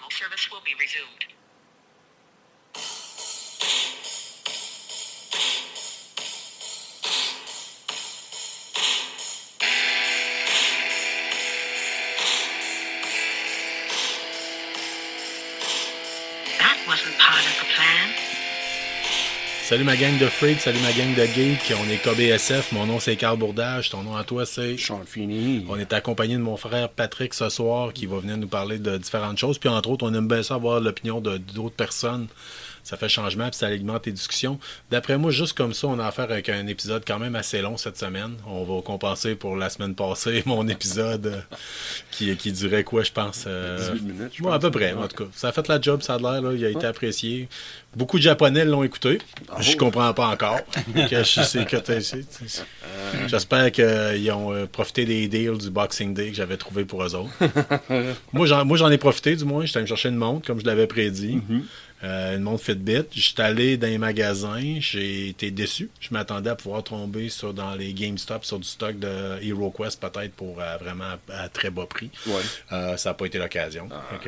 Normal service will be resumed. That wasn't part of the plan. Salut ma gang de freaks, salut ma gang de geeks, on est KBSF, mon nom c'est Carl Bourdage, ton nom à toi c'est... Sean Feeney. On est accompagné de mon frère Patrick ce soir qui va venir nous parler de différentes choses, puis entre autres on aime bien ça avoir l'opinion d'autres personnes. Ça fait changement puis ça alimente les discussions. D'après moi, juste comme ça, on a affaire avec un épisode quand même assez long cette semaine. On va compenser pour la semaine passée mon épisode qui durait quoi, je pense 18 minutes, je pense. Ouais, à peu près, en tout cas. Ça a fait la job, ça a l'air, là, il a été apprécié. Beaucoup de Japonais l'ont écouté. Je comprends pas encore. J'espère qu'ils ont profité des deals du Boxing Day que j'avais trouvé pour eux autres. Moi, j'en ai profité, du moins. J'étais allé me chercher une montre, comme je l'avais prédit. Une montre Fitbit. J'étais allé dans les magasins, j'ai été déçu. Je m'attendais à pouvoir tomber dans les GameStop sur du stock de HeroQuest peut-être pour vraiment à très bas prix. Ouais. Ça n'a pas été l'occasion. Donc,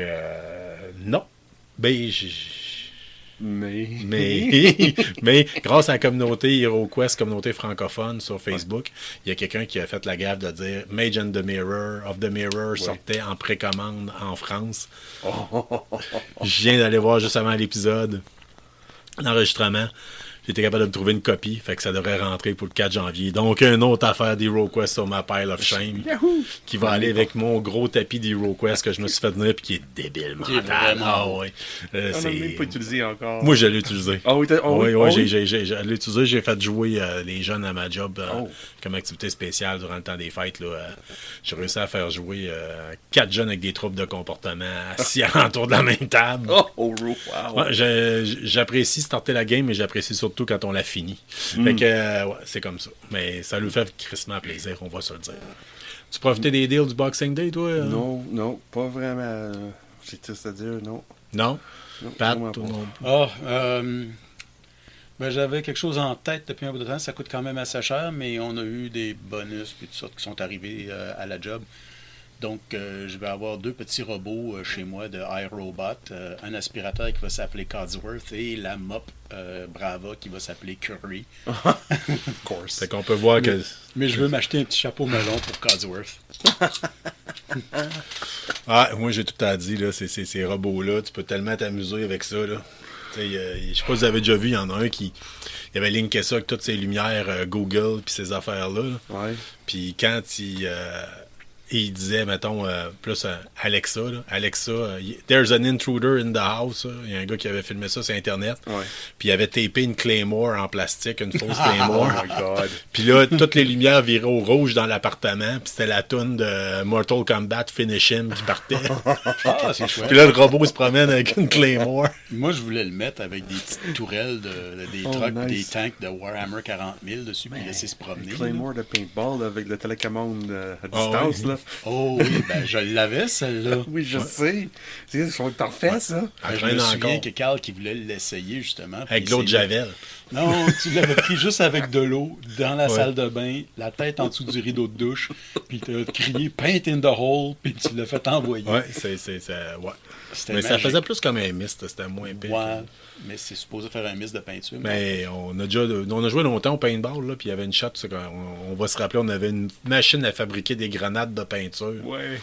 non. Ben, mais grâce à la communauté HeroQuest, communauté francophone sur Facebook, il y a quelqu'un qui a fait la gaffe de dire Mage and the Mirror of the Mirror sortait en précommande en France. Je viens d'aller voir juste avant l'épisode l'enregistrement. J'étais capable de me trouver une copie, fait que ça devrait rentrer pour le 4 janvier. Donc, une autre affaire d'HeroQuest sur ma pile of shame qui va aller avec mon gros tapis d'HeroQuest que je me suis fait venir et qui est débile mental. Ah ouais. On n'a même pas utilisé encore. Moi, je l'ai utilisé. Ah oui, je l'ai utilisé. J'ai fait jouer les jeunes à ma job comme activité spéciale durant le temps des fêtes. J'ai réussi à faire jouer 4 jeunes avec des troubles de comportement assis alentour de la même table. Wow. Ouais, j'apprécie starter la game, mais j'apprécie surtout quand on l'a fini. Fait que, ouais, c'est comme ça. Mais ça lui fait crissement plaisir, on va se le dire. Tu profitais des deals du Boxing Day, toi? Non, pas vraiment. C'est triste à dire, non. Non? Pat, vraiment toi pas. non? J'avais quelque chose en tête depuis un bout de temps. Ça coûte quand même assez cher, mais on a eu des bonus et toutes sortes qui sont arrivés à la job. Donc, je vais avoir 2 petits robots chez moi de iRobot, un aspirateur qui va s'appeler Codsworth et la mop Brava qui va s'appeler Curry. Of course. Fait qu'on peut voir que... Mais je veux m'acheter un petit chapeau melon pour Codsworth. Moi, j'ai tout à dire, là, ces robots-là, tu peux tellement t'amuser avec ça, là. Je sais pas si vous avez déjà vu, il y en a un qui... Il avait linké ça avec toutes ses lumières Google puis ces affaires-là. Là. Ouais. Puis quand il disait, mettons, plus Alexa, there's an intruder in the house. Il y a un gars qui avait filmé ça sur Internet. Ouais. Puis il avait tapé une Claymore en plastique, une fausse Claymore. Oh my God. Puis là, toutes les lumières viraient au rouge dans l'appartement. Puis c'était la toune de Mortal Kombat Finish Him qui partait. C'est chouette. Puis là, le robot se promène avec une Claymore. Moi, je voulais le mettre avec des petites tourelles, des trucks, nice. des tanks de Warhammer 40 000 dessus, puis laisser se promener. Claymore de paintball avec le télécommande à distance, oui. là. Oh oui, je l'avais, celle-là. Oui, je sais. C'est sont parfait, ça. Je me souviens que Carl qui voulait l'essayer, justement. Avec l'eau de Javel. Non, tu l'avais pris juste avec de l'eau dans la salle de bain, la tête en dessous du rideau de douche, puis tu as crié « Paint in the hole », puis tu l'as fait envoyer. Ouais, C'était mais ça magique. faisait plus comme un mist, c'était moins pire. Ouais, mais c'est supposé faire un mist de peinture. Mais on a joué longtemps au paintball, là, puis il y avait une shot, on va se rappeler, on avait une machine à fabriquer des grenades de peinture. Ouais.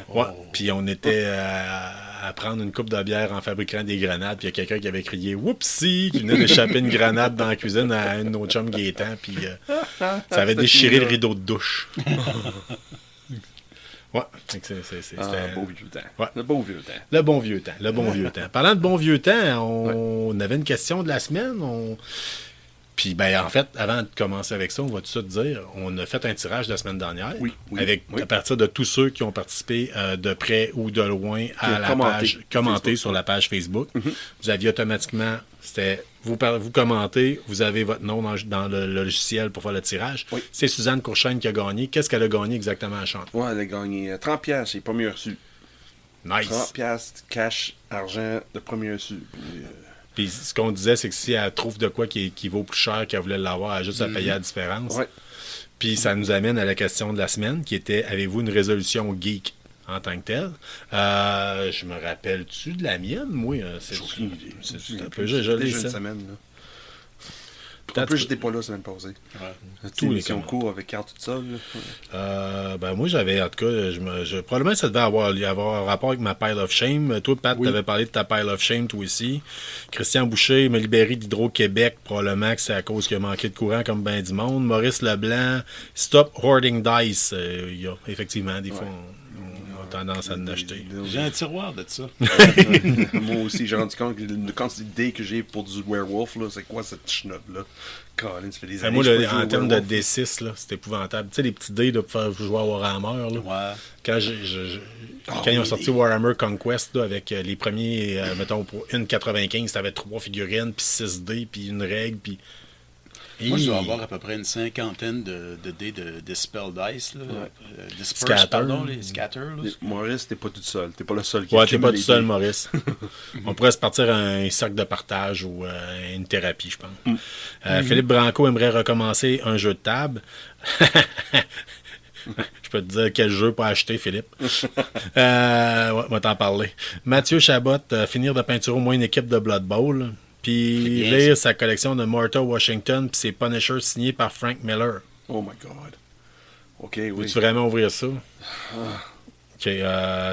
Ouais. Puis on était à prendre une coupe de bière en fabriquant des grenades, puis il y a quelqu'un qui avait crié « Whoopsie !» qui venait d'échapper une grenade dans la cuisine à un de nos chums Gaétan, puis ça avait déchiré le rideau de douche. Ouais, c'était beau vieux temps. Ouais. Le beau vieux temps. Le bon vieux temps, le bon vieux temps. Parlant de bon vieux temps, on avait une question de la semaine. Puis, en fait, avant de commencer avec ça, on va tout de suite dire, on a fait un tirage la semaine dernière. Oui. À partir de tous ceux qui ont participé de près ou de loin à la page, commenté sur la page Facebook. Vous aviez automatiquement, c'était, vous commentez, vous avez votre nom dans le logiciel pour faire le tirage. Oui. C'est Suzanne Courchaine qui a gagné. Qu'est-ce qu'elle a gagné exactement à chanter? Ouais, elle a gagné 30$, c'est premier reçu. Nice. 30$ cash, argent de premier reçu. Puis ce qu'on disait, c'est que si elle trouve de quoi qui vaut plus cher qu'elle voulait l'avoir, elle a juste à payer la différence. Ouais. Puis ça nous amène à la question de la semaine qui était, avez-vous une résolution geek en tant que telle. Je me rappelle-tu de la mienne, moi? C'est un peu, je l'ai déjà une ça. semaine, là. En Peut-être plus, j'étais pas là la semaine passée. Ouais. Tous les les commandes. cours avec Carl tout seul. Ben moi j'avais en tout cas probablement ça devait avoir un rapport avec ma pile of shame. Toi Pat, Oui. t'avais parlé de ta pile of shame toi aussi. Christian Boucher me libérer d'Hydro-Québec, probablement que c'est à cause qu'il a manqué de courant comme ben du monde. Maurice Leblanc, stop hoarding dice. Il y a effectivement des fois on a tendance à en acheter. J'ai un tiroir de ça. Moi aussi, j'ai rendu compte que la quantité d'idées que j'ai pour du werewolf, là, c'est quoi cette schnob-là? Colin, ça fait des années Moi, que je peux jouer en au termes de werewolf. D6, là, c'est épouvantable. Tu sais, les petits dés là, pour faire jouer à Warhammer, là. Ouais. Quand, quand ils ont sorti oui. Warhammer Conquest là, avec les premiers, mettons, pour une 95, t'avais 3 figurines, puis 6 dés, puis une règle, puis... Moi, je dois Hi! avoir à peu près une cinquantaine de dés de Spell Dice. Là. Disperse, Scatter. pardon, les Scatter. Là. Maurice, t'es pas tout seul. T'es pas le seul qui Ouais, t'es accumule pas tout les seul, dés. Maurice. On pourrait se partir à un cercle de partage ou une thérapie, je pense. Philippe Branco aimerait recommencer un jeu de table. Je peux te dire quel jeu pas acheter, Philippe. Ouais, on va t'en parler. Mathieu Chabot, finir de peinturer au moins une équipe de Blood Bowl. Puis Bien, lire sa collection de Martha Washington, puis ses Punishers signés par Frank Miller. Oh my God. OK, oui. Veux-tu vraiment ouvrir ça? OK.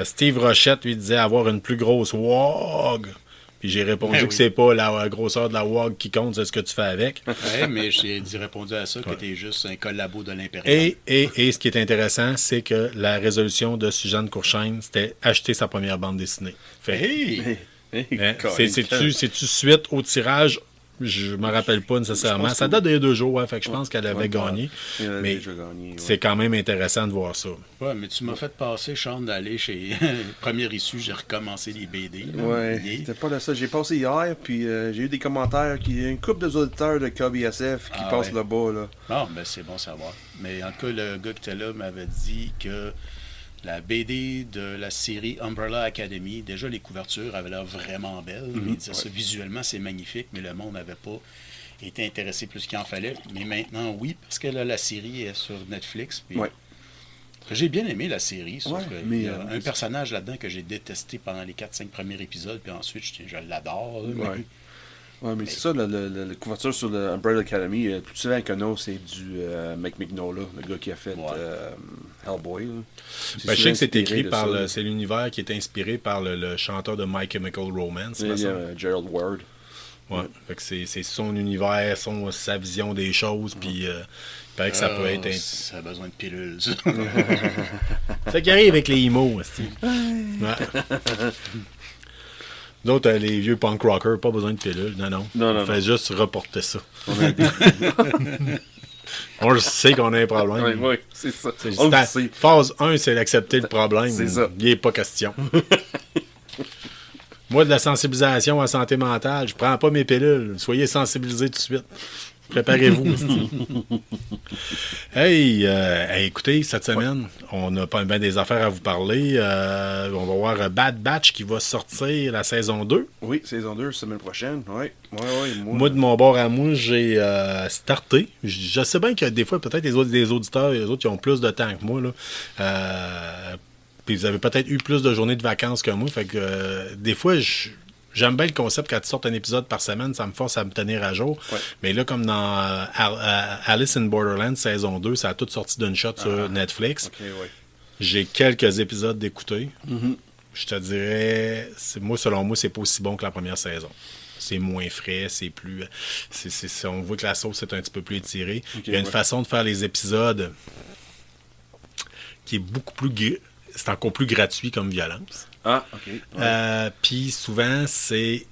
Steve Rochette lui disait avoir une plus grosse WOG. Puis j'ai répondu Ben que oui. c'est pas la grosseur de la WOG qui compte, c'est ce que tu fais avec. Ouais, mais j'ai répondu à ça que t'es juste un collabo de l'Impérial. Et ce qui est intéressant, c'est que la résolution de Suzanne Courchaine, c'était acheter sa première bande dessinée. Fait, Hey! hein, Colin, c'est-tu suite au tirage? Je me rappelle pas nécessairement. Ça date d'il y a 2 jours, hein, fait que je pense qu'elle avait gagné. Il a Mais déjà gagné. Ouais. c'est quand même intéressant de voir ça. Ouais, mais tu m'as fait passer, Sean, d'aller chez Première Issue, j'ai recommencé les BD. Là. Ouais, Yeah. c'était pas le seul. J'ai passé hier, puis j'ai eu des commentaires. Il y a une couple d'auditeurs de KBSF qui Ah, passent ouais. là-bas. Là. Non, ben c'est bon à savoir. Mais en tout cas, le gars qui était là m'avait dit que la BD de la série Umbrella Academy, déjà les couvertures avaient l'air vraiment belles. Il disait ça visuellement, c'est magnifique, mais le monde n'avait pas été intéressé plus qu'il en fallait. Mais maintenant, oui, parce que là, la série est sur Netflix. Puis Ouais. j'ai bien aimé la série, sauf Ouais, qu'il mais, y a un personnage là-dedans que j'ai détesté pendant les 4-5 premiers épisodes, puis ensuite, je l'adore. là, mais- Ouais. Ouais, mais c'est ça, la couverture sur le Umbrella Academy, plus souvent que non, c'est du Mike Mignola, le gars qui a fait Ouais. Hellboy. Là. Ben, je sais que c'est souvent écrit inspiré de par ça. c'est l'univers qui est inspiré par le chanteur de My Chemical Romance. Il y ça? a Gerald Ward. Ouais. Fait que c'est son univers, sa vision des choses, puis il paraît que ça peut être... Ça a besoin de pilules, ça. Ça qui arrive avec les emo, esti. Ouais. D'autres, les vieux punk rockers, pas besoin de pilules. Non, non. Non, non, On fait non. juste reporter ça. On le sait qu'on a un problème. Oui, c'est ça. C'est On le juste sait. phase 1, c'est d'accepter le problème. C'est ça. Il n'est pas question. Moi, de la sensibilisation à la santé mentale, je prends pas mes pilules. Soyez sensibilisés tout de suite. Préparez-vous. Hey, écoutez, cette semaine, on a pas bien des affaires à vous parler. On va voir Bad Batch qui va sortir la saison 2. Oui, saison 2, semaine prochaine. Oui, Moi, de mon bord à moi, j'ai starté. Je sais bien que des fois, peut-être les auditeurs, les autres, qui ont plus de temps que moi. Là. Puis vous avez peut-être eu plus de journées de vacances que moi. Fait que des fois, j'aime bien le concept quand tu sortes un épisode par semaine, ça me force à me tenir à jour. Ouais. Mais là, comme dans Alice in Borderland saison 2, ça a tout sorti d'une shot sur Netflix. OK, oui. J'ai quelques épisodes d'écouter. Je te dirais, moi, selon moi, c'est pas aussi bon que la première saison. C'est moins frais, c'est plus. On voit que la sauce est un petit peu plus étirée. Il y a une façon de faire les épisodes qui est beaucoup plus. C'est encore plus gratuit comme violence. Ah, OK. Ouais. Puis souvent, c'est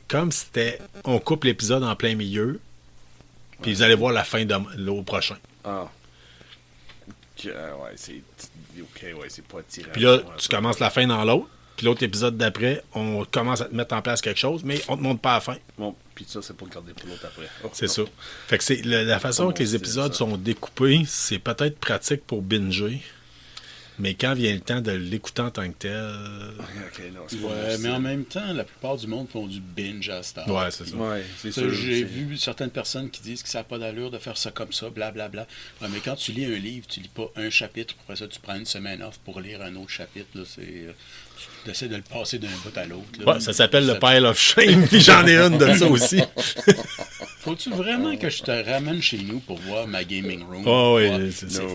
comme si c'était. On coupe l'épisode en plein milieu, puis vous allez voir la fin de l'au prochain. Ah. Ouais, c'est. OK, ouais, c'est pas tiré. Puis là, tu commences la fin dans l'autre, puis l'autre épisode d'après, on commence à te mettre en place quelque chose, mais on te montre pas la fin. Bon, puis ça, c'est pour le garder pour l'autre après. Oh, C'est non. ça. Fait que c'est la façon Pas que les mon style, épisodes ça. sont découpés, c'est peut-être pratique pour binger. Mais quand vient le temps de l'écouter en tant que tel... Ok, non, c'est pas Ouais, mon mais style. en même temps, la plupart du monde font du binge à Star. Ouais, c'est ça. Ouais, c'est Ça, sûr. j'ai c'est- vu certaines personnes qui disent que ça n'a pas d'allure de faire ça comme ça, blablabla. Ouais, mais quand tu lis un livre, tu lis pas un chapitre, après ça, tu prends une semaine off pour lire un autre chapitre. Là, tu essaies de le passer d'un bout à l'autre. là. Ouais, ça s'appelle le Pile of Shame, puis j'en ai une de ça aussi. Faut-tu vraiment que je te ramène chez nous pour voir ma gaming room? Oh, Ouais. oui, c'est ça. No.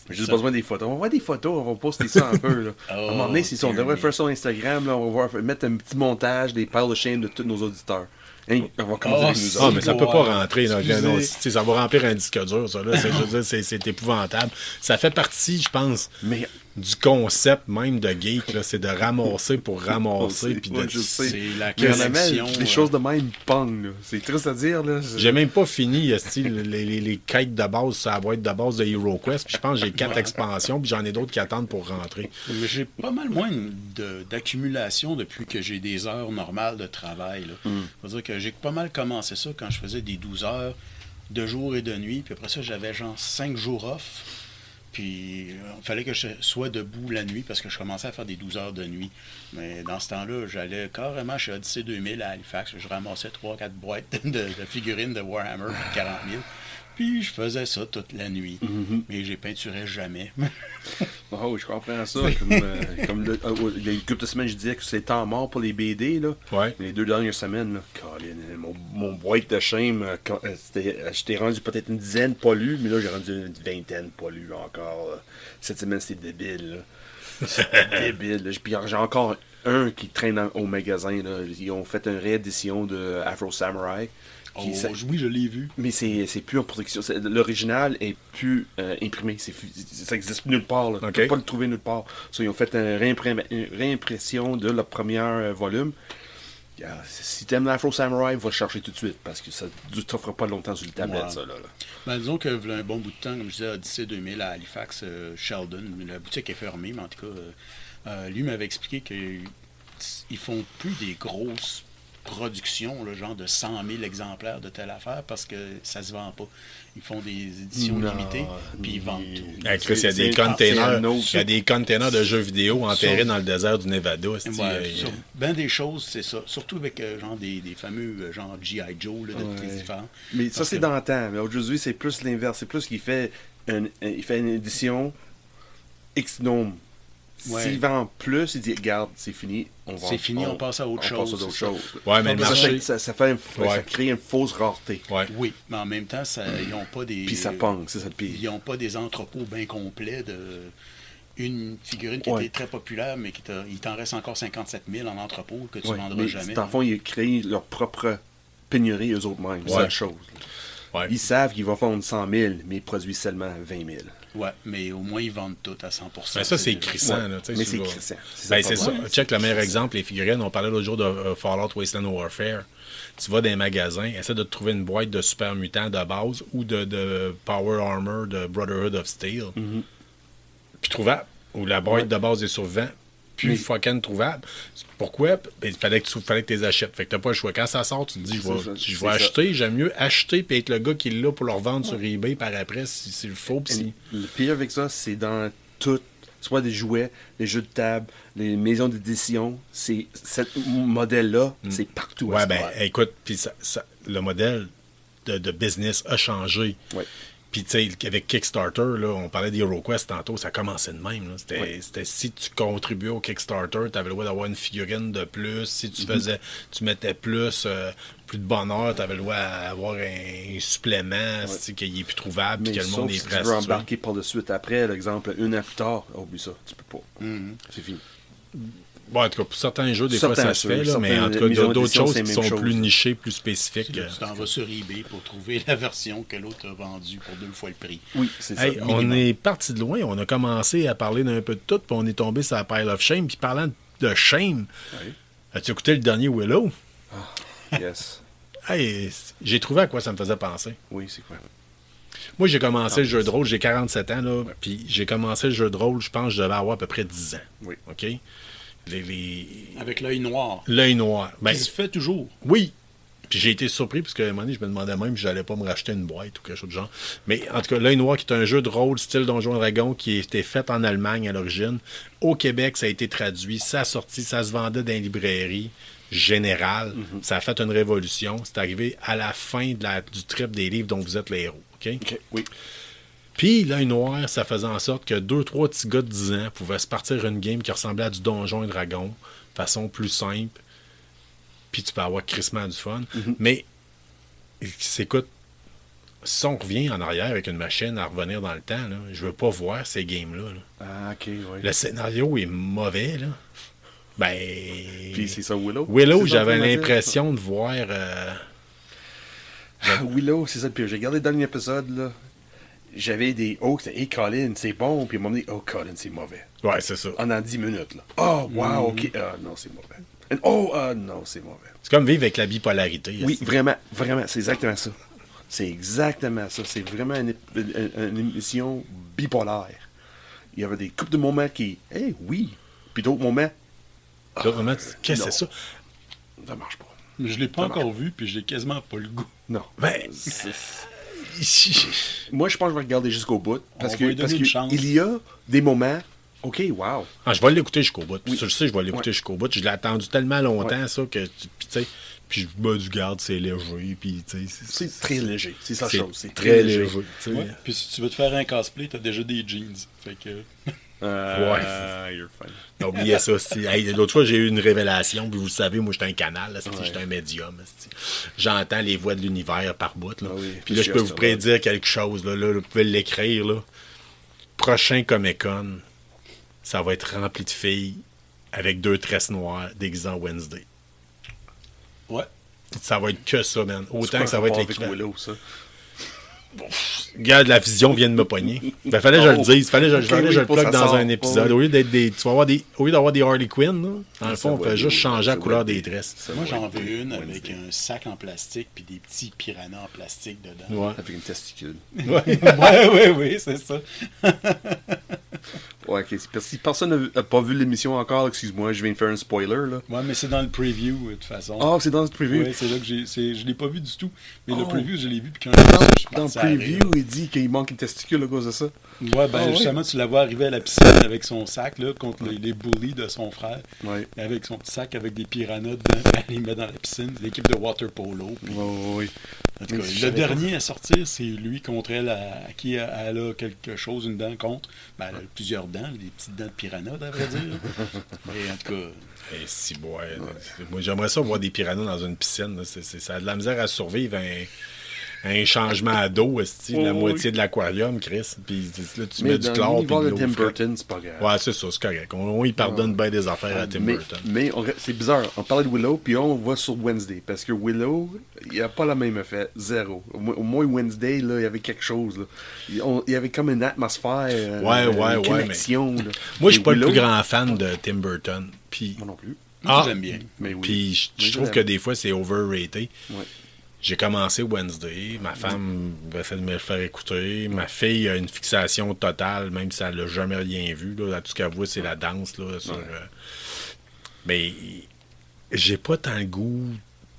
J'ai juste Ça. besoin des photos. On va voir des photos, on va poster ça un peu. Là. À un moment donné, c'est ça. On dear devrait me. faire ça sur Instagram. Là, on va mettre un petit montage des piles de shame de tous nos auditeurs. Hein, on va commencer avec nous Ah, autres. mais ça peut pas Ouais. rentrer. Là. Excusez. Non, ça va remplir un disque dur, ça. Là. Je veux dire, c'est épouvantable. Ça fait partie, je pense, Mais du concept même de geek. là. C'est de ramasser pour ramasser. Puis Ouais, de... je sais. C'est la Mais en collection. Amérique, des choses de même pong. Là. C'est triste à dire. Là. J'ai même pas fini les quêtes de base sur la boîte de base de HeroQuest. Puis je pense que j'ai 4 expansions, puis j'en ai d'autres qui attendent pour rentrer. Mais j'ai pas mal moins d'accumulation depuis que j'ai des heures normales de travail. Là. C'est-à-dire que j'ai pas mal commencé ça quand je faisais des 12 heures de jour et de nuit. Puis après ça, j'avais genre 5 jours off. Puis il fallait que je sois debout la nuit parce que je commençais à faire des 12 heures de nuit. Mais dans ce temps-là, j'allais carrément chez Odyssey 2000 à Halifax. Je ramassais 3-4 boîtes de figurines de Warhammer de 40 000. Puis je faisais ça toute la nuit. Mais j'ai peinturé jamais. Oh, je comprends ça. Comme il y a une couple de semaines, je disais que c'est temps mort pour les BD. Là. Ouais. Les 2 dernières semaines, là, Colin, mon boîte de shame, j'étais rendu peut-être une dizaine pas lu, mais là, j'ai rendu une vingtaine pas lu encore. Là. Cette semaine, c'était débile. Là. C'était débile. Là. Puis j'ai encore un qui traîne au magasin. Là. Ils ont fait une réédition de Afro Samurai. Oh, oui, je l'ai vu. Mais c'est plus en production. L'original est plus imprimé. Ça existe nulle part. Là. Ok. Tu peux pas le trouver nulle part. So, ils ont fait une réimpression de leur premier volume. Si t'aimes l'Afro Samurai, va le chercher tout de suite parce que ça ne t'offre pas longtemps sur le tablette. Ouais. Ça, là. Ben, disons que un bon bout de temps, comme je disais, Odyssey 2000 à Halifax, Sheldon, la boutique est fermée, mais en tout cas, lui m'avait expliqué qu'ils font plus des grosses productions, là, genre de 100 000 exemplaires de telle affaire, parce que ça se vend pas. Ils font des éditions Non, limitées, puis ils vendent mais- tout. Hey, Chris, il y a des C'est containers. un autre. Il y a des containers de jeux vidéo enterrés dans le désert du Nevada. Ouais, sur ben des choses, c'est ça. Surtout avec genre des fameux genre G.I. Joe là, de tous les Ouais. différents. Mais ça, Parce c'est que- dans le temps. Mais aujourd'hui, c'est plus l'inverse. C'est plus qu'il fait il fait une édition X nombre. Ouais. S'il vend plus, il dit regarde, c'est fini. C'est fini, on passe à autre chose, On passe à d'autres c'est ça. choses. Ouais, mais le Ça, marché. ça fait Ouais. ça crée une fausse rareté. Ouais. Oui, mais en même temps, ils n'ont pas des. Puis ça pong, c'est ça le pire. Ils n'ont pas des entrepôts bien complets de une figurine qui Ouais. était très populaire, mais il t'en reste encore 57 000 en entrepôt que tu ne Ouais, vendras mais jamais. dans le fond, ils créent leur propre pénurie eux autres mêmes. C'est Ouais. la chose. Ouais. Ils savent qu'ils vont vendre 100 000, mais ils produisent seulement 20 000. Ouais, mais au moins ils vendent tout à 100%. Ben, ça, c'est déjà- crissant. Ouais. là, tu sais, Mais tu c'est vas- crissant. Ben, le c'est ça. problème. Check le meilleur exemple, les figurines. On parlait l'autre jour de Fallout Wasteland Warfare. Tu vas dans les magasins, essaie de te trouver une boîte de Super Mutant de base ou de Power Armor de Brotherhood of Steel. Puis trouvable. Ou la boîte de base des survivants. Puis Mais- fucking trouvable. Pourquoi? Ben, il fallait que tu les achètes. Fait que t'as pas le choix. Quand ça sort, tu te dis, je C'est ça, vais c'est acheter. J'aime mieux acheter puis être le gars qui l'a pour le revendre sur eBay par après si c'est le faux. Puis si... Le pire avec ça, c'est dans tout, soit des jouets, les jeux de table, les maisons d'édition, c'est ce modèle-là, c'est partout. à Ouais, ce ben, moment. écoute, puis le modèle de business a changé. Ouais. Puis, tu sais, avec Kickstarter, là, on parlait d'HeroQuest tantôt, ça commençait de même. là. C'était si tu contribuais au Kickstarter, tu avais le droit d'avoir une figurine de plus. Si tu faisais, tu mettais plus de bonheur, tu avais le droit d'avoir un supplément, qu'il n'est plus trouvable, puis Mais que le monde sauf est si prêt à tu veux se tuer. embarquer par la suite après, l'exemple, un an plus tard, oublie ça, tu peux pas. C'est fini. Bon, en tout cas, pour certains jeux, des fois, Certains ça se fait, jeux, là, mais en tout certaines cas, maisons d'autres d'édition, choses c'est qui la sont même chose, plus là. nichées, plus spécifiques. Là, tu t'en vas sur eBay pour trouver la version que l'autre a vendue pour 2 fois le prix. Oui, c'est Hey, ça. on minimum. est parti de loin, on a commencé à parler d'un peu de tout, puis on est tombé sur la Pile of Shame. Puis parlant de shame, Oui. as-tu écouté le dernier Willow? Yes. Hey, j'ai trouvé à quoi ça me faisait penser. Oui, c'est quoi? Moi, j'ai commencé le jeu de rôle, j'ai 47 ans, là, puis j'ai commencé le jeu de rôle, je pense que je devais avoir à peu près 10 ans. Oui. OK? Avec l'œil noir. L'œil noir. Ben, Qui se fait toujours. oui, Puis j'ai été surpris, parce qu'à un moment donné, je me demandais même si j'allais pas me racheter une boîte ou quelque chose de genre. Mais en tout cas, L'Œil Noir, qui est un jeu de rôle style Donjon Dragon, qui a été fait en Allemagne à l'origine. Au Québec, ça a été traduit, ça a sorti, ça se vendait dans les librairies générales. Ça a fait une révolution. C'est arrivé à la fin du trip des livres dont vous êtes les héros. OK? OK, oui. Puis, L'Œil Noir, ça faisait en sorte que 2-3 petits gars de 10 ans pouvaient se partir une game qui ressemblait à du Donjon et Dragon, façon plus simple. Puis tu peux avoir crissement du fun. Mais, écoute, si on revient en arrière avec une machine à revenir dans le temps, là, je veux pas voir ces games-là. Là. Ah, OK, oui. Le scénario est mauvais, là. Ben. Puis c'est ça, Willow? Willow, C'est ça j'avais qu'on va dire? l'impression de voir. Ah, Willow, c'est ça le pire. J'ai regardé le dernier épisode, là. J'avais des oh, c'était hey Colin, c'est bon, puis ils m'ont dit oh Colin, c'est mauvais. Ouais, c'est ça. En 10 minutes là. Oh wow, OK. Ah non, c'est mauvais. And, oh non, c'est mauvais. C'est comme vivre avec la bipolarité. Oui, vraiment, c'est exactement ça. C'est exactement ça. C'est vraiment une émission bipolaire. Il y avait des coupes de moments qui oui, puis d'autres moments Qu'est-ce que c'est ça? ça marche pas. Je l'ai pas Ça encore vu, puis j'ai quasiment pas le goût. Non. Ben, Moi, je pense que je vais regarder jusqu'au bout parce On va lui que donner une chance. il y a des moments OK, wow. Ah, je vais l'écouter jusqu'au bout. Oui. Ça, je sais, je vais l'écouter Ouais. jusqu'au bout. Je l'ai attendu tellement longtemps, Ouais. ça, que. Puis, tu sais, puis je me du garde, c'est léger. Puis, tu sais, C'est très léger. C'est ça la c'est chose. C'est très léger. tu sais. Ouais. Puis si tu veux te faire un cosplay, t'as déjà des jeans. Fait que. You're fine. Oubliez ça. Hey, l'autre fois, j'ai eu une révélation. Puis vous le savez, moi, j'étais un canal. Là, Ouais. j'étais un médium. J'entends les voix de l'univers par bout. Là. Ah oui, Puis là, je peux vous prédire quelque chose. Là, vous pouvez l'écrire. Là. Prochain Comic-Con, ça va être rempli de filles avec 2 tresses noires déguisées en Wednesday. Ouais. Ça va être que ça, man. Autant que ça va être avec l'équivalent. Willow, ça. Regarde, la vision vient de me pogner. Ben, fallait que je le dise. Fallait que je Ok, oui, le pour plug ça dans sort. un épisode. Oui. Au lieu d'être des. Tu vas avoir des. Au lieu d'avoir des Harley Quinn, là, dans le Ça fond, on va fait être juste des- changer la ça couleur va des être des- tresses. ça Moi, va j'en être veux des une Wednesday. avec un sac en plastique puis des petits piranhas en plastique dedans. Ouais. Avec une testicule. Oui, c'est ça. Ouais, ok. Si personne n'a pas vu l'émission encore, excuse-moi, je viens de faire un spoiler, là. Ouais, mais c'est dans le preview, de toute façon. Ah, c'est dans le preview. Ouais, c'est là que je l'ai pas vu du tout. Mais le Oh. preview, je l'ai vu, puis quand j'ai vu ça, je suis Dans le parti à rire. preview, il dit qu'il manque une testicule à cause de ça. Ouais, ben Ah, justement, tu la vois arriver à la piscine avec son sac, là, contre les bullies de son frère. Ouais. Avec son petit sac avec des piranhas dedans, elle les met dans la piscine. L'équipe de water polo. Puis, Oui. en tout Mais cas, je le savais dernier à sortir, c'est lui contre elle, à qui elle a quelque chose, une dent contre. Ben, elle a plusieurs dents, des petites dents de piranha, à vrai dire. Mais en tout cas, Et si, ouais. Moi, j'aimerais ça voir des piranhas dans une piscine. Là. Ça a de la misère à survivre un changement d'eau, la Oui. moitié de l'aquarium, Chris. Puis là, tu Mais mets du dans chlore. Puis l'univers de de l'eau Tim fraîche. Burton, c'est pas grave. Ouais, c'est ça, c'est correct. On y pardonne bien des affaires à Tim mais Burton. mais c'est bizarre. On parlait de Willow, puis on va sur Wednesday. Parce que Willow, il n'y a pas la même effet. Zéro. Au moins, Wednesday, là, il y avait quelque chose. Là. Il y avait comme une atmosphère. Ouais, une connexion. Là. Moi, je suis Et pas le Willow, plus grand fan de Tim Burton. Puis, Moi non plus. Ah! j'aime bien. Mais oui. puis Mais je trouve l'aime. que des fois, c'est overrated. Ouais. J'ai commencé Wednesday. Ma femme essaie de me le faire écouter. Ma fille a une fixation totale, même si elle n'a jamais rien vu. Là. Tout ce qu'elle voit, c'est la danse. Là, sur, mais j'ai pas tant le goût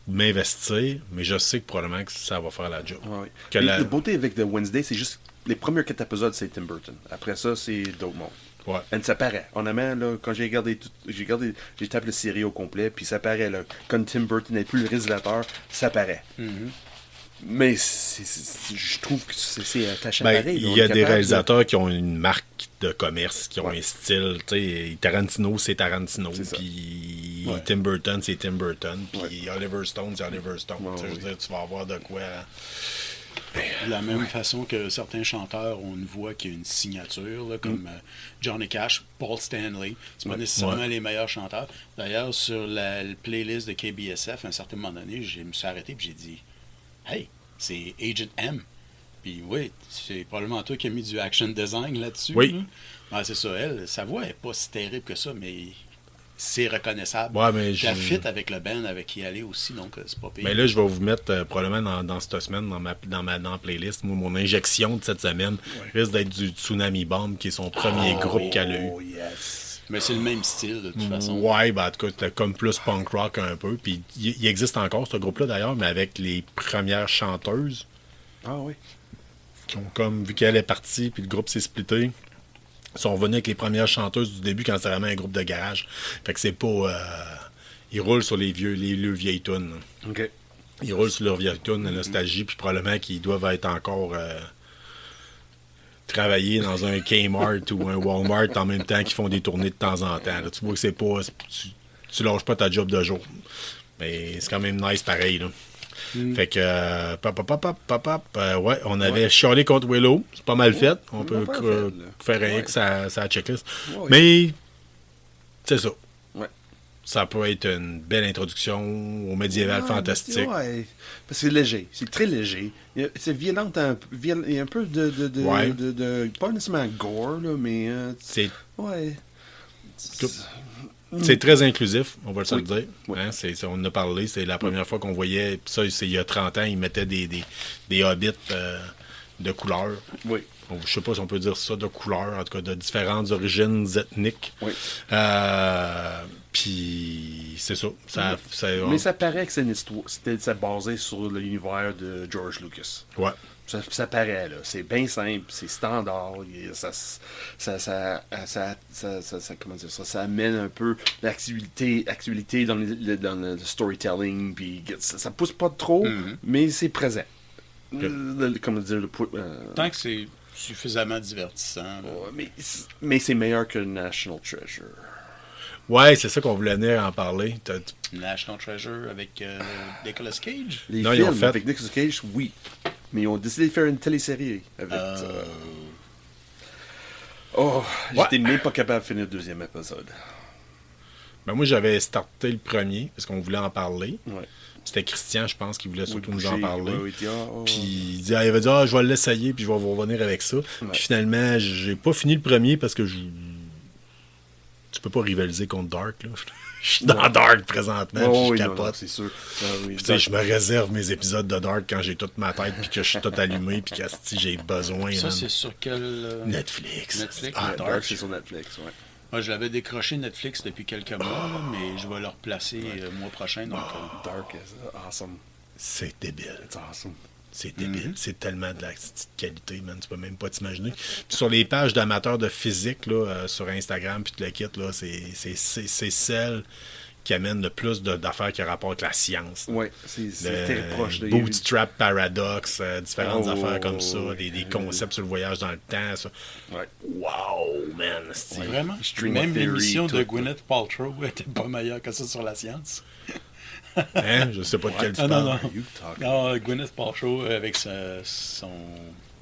de m'investir, mais je sais que probablement que ça va faire la job. Ouais. Que Mais la- La beauté avec The Wednesday, c'est juste les premiers 4 épisodes, c'est Tim Burton. Après ça, c'est d'autres mondes. Ouais. Et ça paraît. Honnêtement, là, quand j'ai regardé, j'ai tapé la série au complet, puis ça paraît. Là, quand Tim Burton n'est plus le réalisateur, ça paraît. Mais je trouve que c'est attachant Ben, pareil. il là, on y a est des capable de- réalisateurs qui ont une marque de commerce, qui ont Ouais. un style. Tu sais, Tarantino, c'est Tarantino. C'est ça. Puis Ouais. Tim Burton, c'est Tim Burton. Puis Ouais. Oliver Stone, c'est Oliver Stone. Ouais, Tu sais, je veux ouais. dire, tu vas avoir de quoi. De la même façon que certains chanteurs ont une voix qui a une signature, là, comme Johnny Cash, Paul Stanley. C'est pas nécessairement Ouais. les meilleurs chanteurs. D'ailleurs, sur la playlist de KBSF, à un certain moment donné, je me suis arrêté et j'ai dit hey, c'est Agent M. Puis oui, c'est probablement toi qui as mis du action design là-dessus. Oui. là. Ouais, c'est ça, elle, sa voix est pas si terrible que ça, mais c'est reconnaissable. Ouais, mais Puis elle je- fit avec le band avec qui elle est aussi, donc c'est pas pire. Mais là, je vais vous mettre probablement dans cette semaine, dans la playlist, moi, mon injection de cette semaine risque d'être du Tsunami Bomb, qui est son premier groupe qu'elle a eu. Oh, yes. Mais c'est le même style, de toute façon. Ouais, ben en tout cas, c'était comme plus punk rock un peu. Puis il existe encore, ce groupe-là d'ailleurs, mais avec les premières chanteuses Ah oui. qui ont comme, vu qu'elle est partie, puis le groupe s'est splitté, sont revenus avec les premières chanteuses du début quand c'était vraiment un groupe de garage. Fait que c'est pas. Ils roulent sur les vieilles tunes. OK. Ils roulent sur leurs vieilles tunes, la nostalgie, puis probablement qu'ils doivent être encore. Travailler dans un Kmart ou un Walmart en même temps qu'ils font des tournées de temps en temps. Là, tu vois que c'est pas. Tu lâches pas ta job de jour. Mais c'est quand même nice pareil. Là. Fait que ouais, on avait chialé contre Willow. C'est pas mal fait. On peut pas mal fait, là. faire un Ouais. X à sa checklist. Ouais. Mais c'est ça. Ouais. Ça peut être une belle introduction au médiéval fantastique. Ouais, parce que c'est léger, c'est très léger. C'est violent, il y a un peu Ouais. pas nécessairement gore, là, mais C'est ouais. C'est très inclusif, on va se Oui. le dire. Oui. Hein, on en a parlé, c'est la première fois qu'on voyait, ça c'est il y a 30 ans, ils mettaient des hobbits de couleur. Oui. Donc, je sais pas si on peut dire ça, de couleur, en tout cas de différentes origines ethniques. Oui. Puis c'est ça. Mais ça paraît que c'est une histoire, c'est basé sur l'univers de George Lucas. Ouais. Ça paraît, là. C'est bien simple, c'est standard. Comment dire ça? Ça amène un peu l'actualité dans le storytelling. Puis ça pousse pas trop, mais c'est présent. Comment dire, Tant que c'est suffisamment divertissant. là. mais c'est meilleur que National Treasure. Ouais, c'est ça qu'on voulait venir en parler. National Treasure avec Nicolas Cage. Les Non, ils ont films fait- avec Nicolas Cage, oui. Mais ils ont décidé de faire une télésérie avec. Oh, j'étais même pas capable de finir le deuxième épisode. Ben, moi, j'avais starté le premier, parce qu'on voulait en parler. Ouais. C'était Christian, je pense, qui voulait surtout nous Boucher, en parler. ouais, il dit, Puis il avait dit, je vais l'essayer, puis je vais vous revenir avec ça. Puis finalement, j'ai pas fini le premier parce que tu peux pas rivaliser contre Dark. Là. Je suis dans Dark présentement, puis je oui, capote. non, c'est sûr. Ah, oui, Puis, tu sais, je me réserve mes épisodes de Dark quand j'ai toute ma tête, puis que je suis tout allumé, puis que si j'ai besoin. Ça, man. c'est sur quel. Netflix. Netflix, Ah, Dark, c'est sur Netflix, ouais. Moi, je l'avais décroché Netflix depuis quelques mois, là, mais je vais le replacer le mois prochain. Donc, Dark is awesome. c'est débile. It's awesome. C'est débile. C'est tellement de la petite qualité, man. Tu peux même pas t'imaginer. Puis sur les pages d'amateurs de physique, là, sur Instagram, puis tout le kit, là, c'est celle qui amène le plus d'affaires qui a rapport avec la science. Ouais, c'est très proche de. Bootstrap Paradox, différentes Oh, affaires comme ça, des concepts sur le voyage dans le temps. Ça. Ouais. Wow, man. c'est vraiment. String Même of theory, l'émission de tout. Gwyneth Paltrow était pas meilleure que ça sur la science. Hein? Je sais pas de quel tu Ah, parles. non. You talking. Non, Gwyneth Paltrow avec son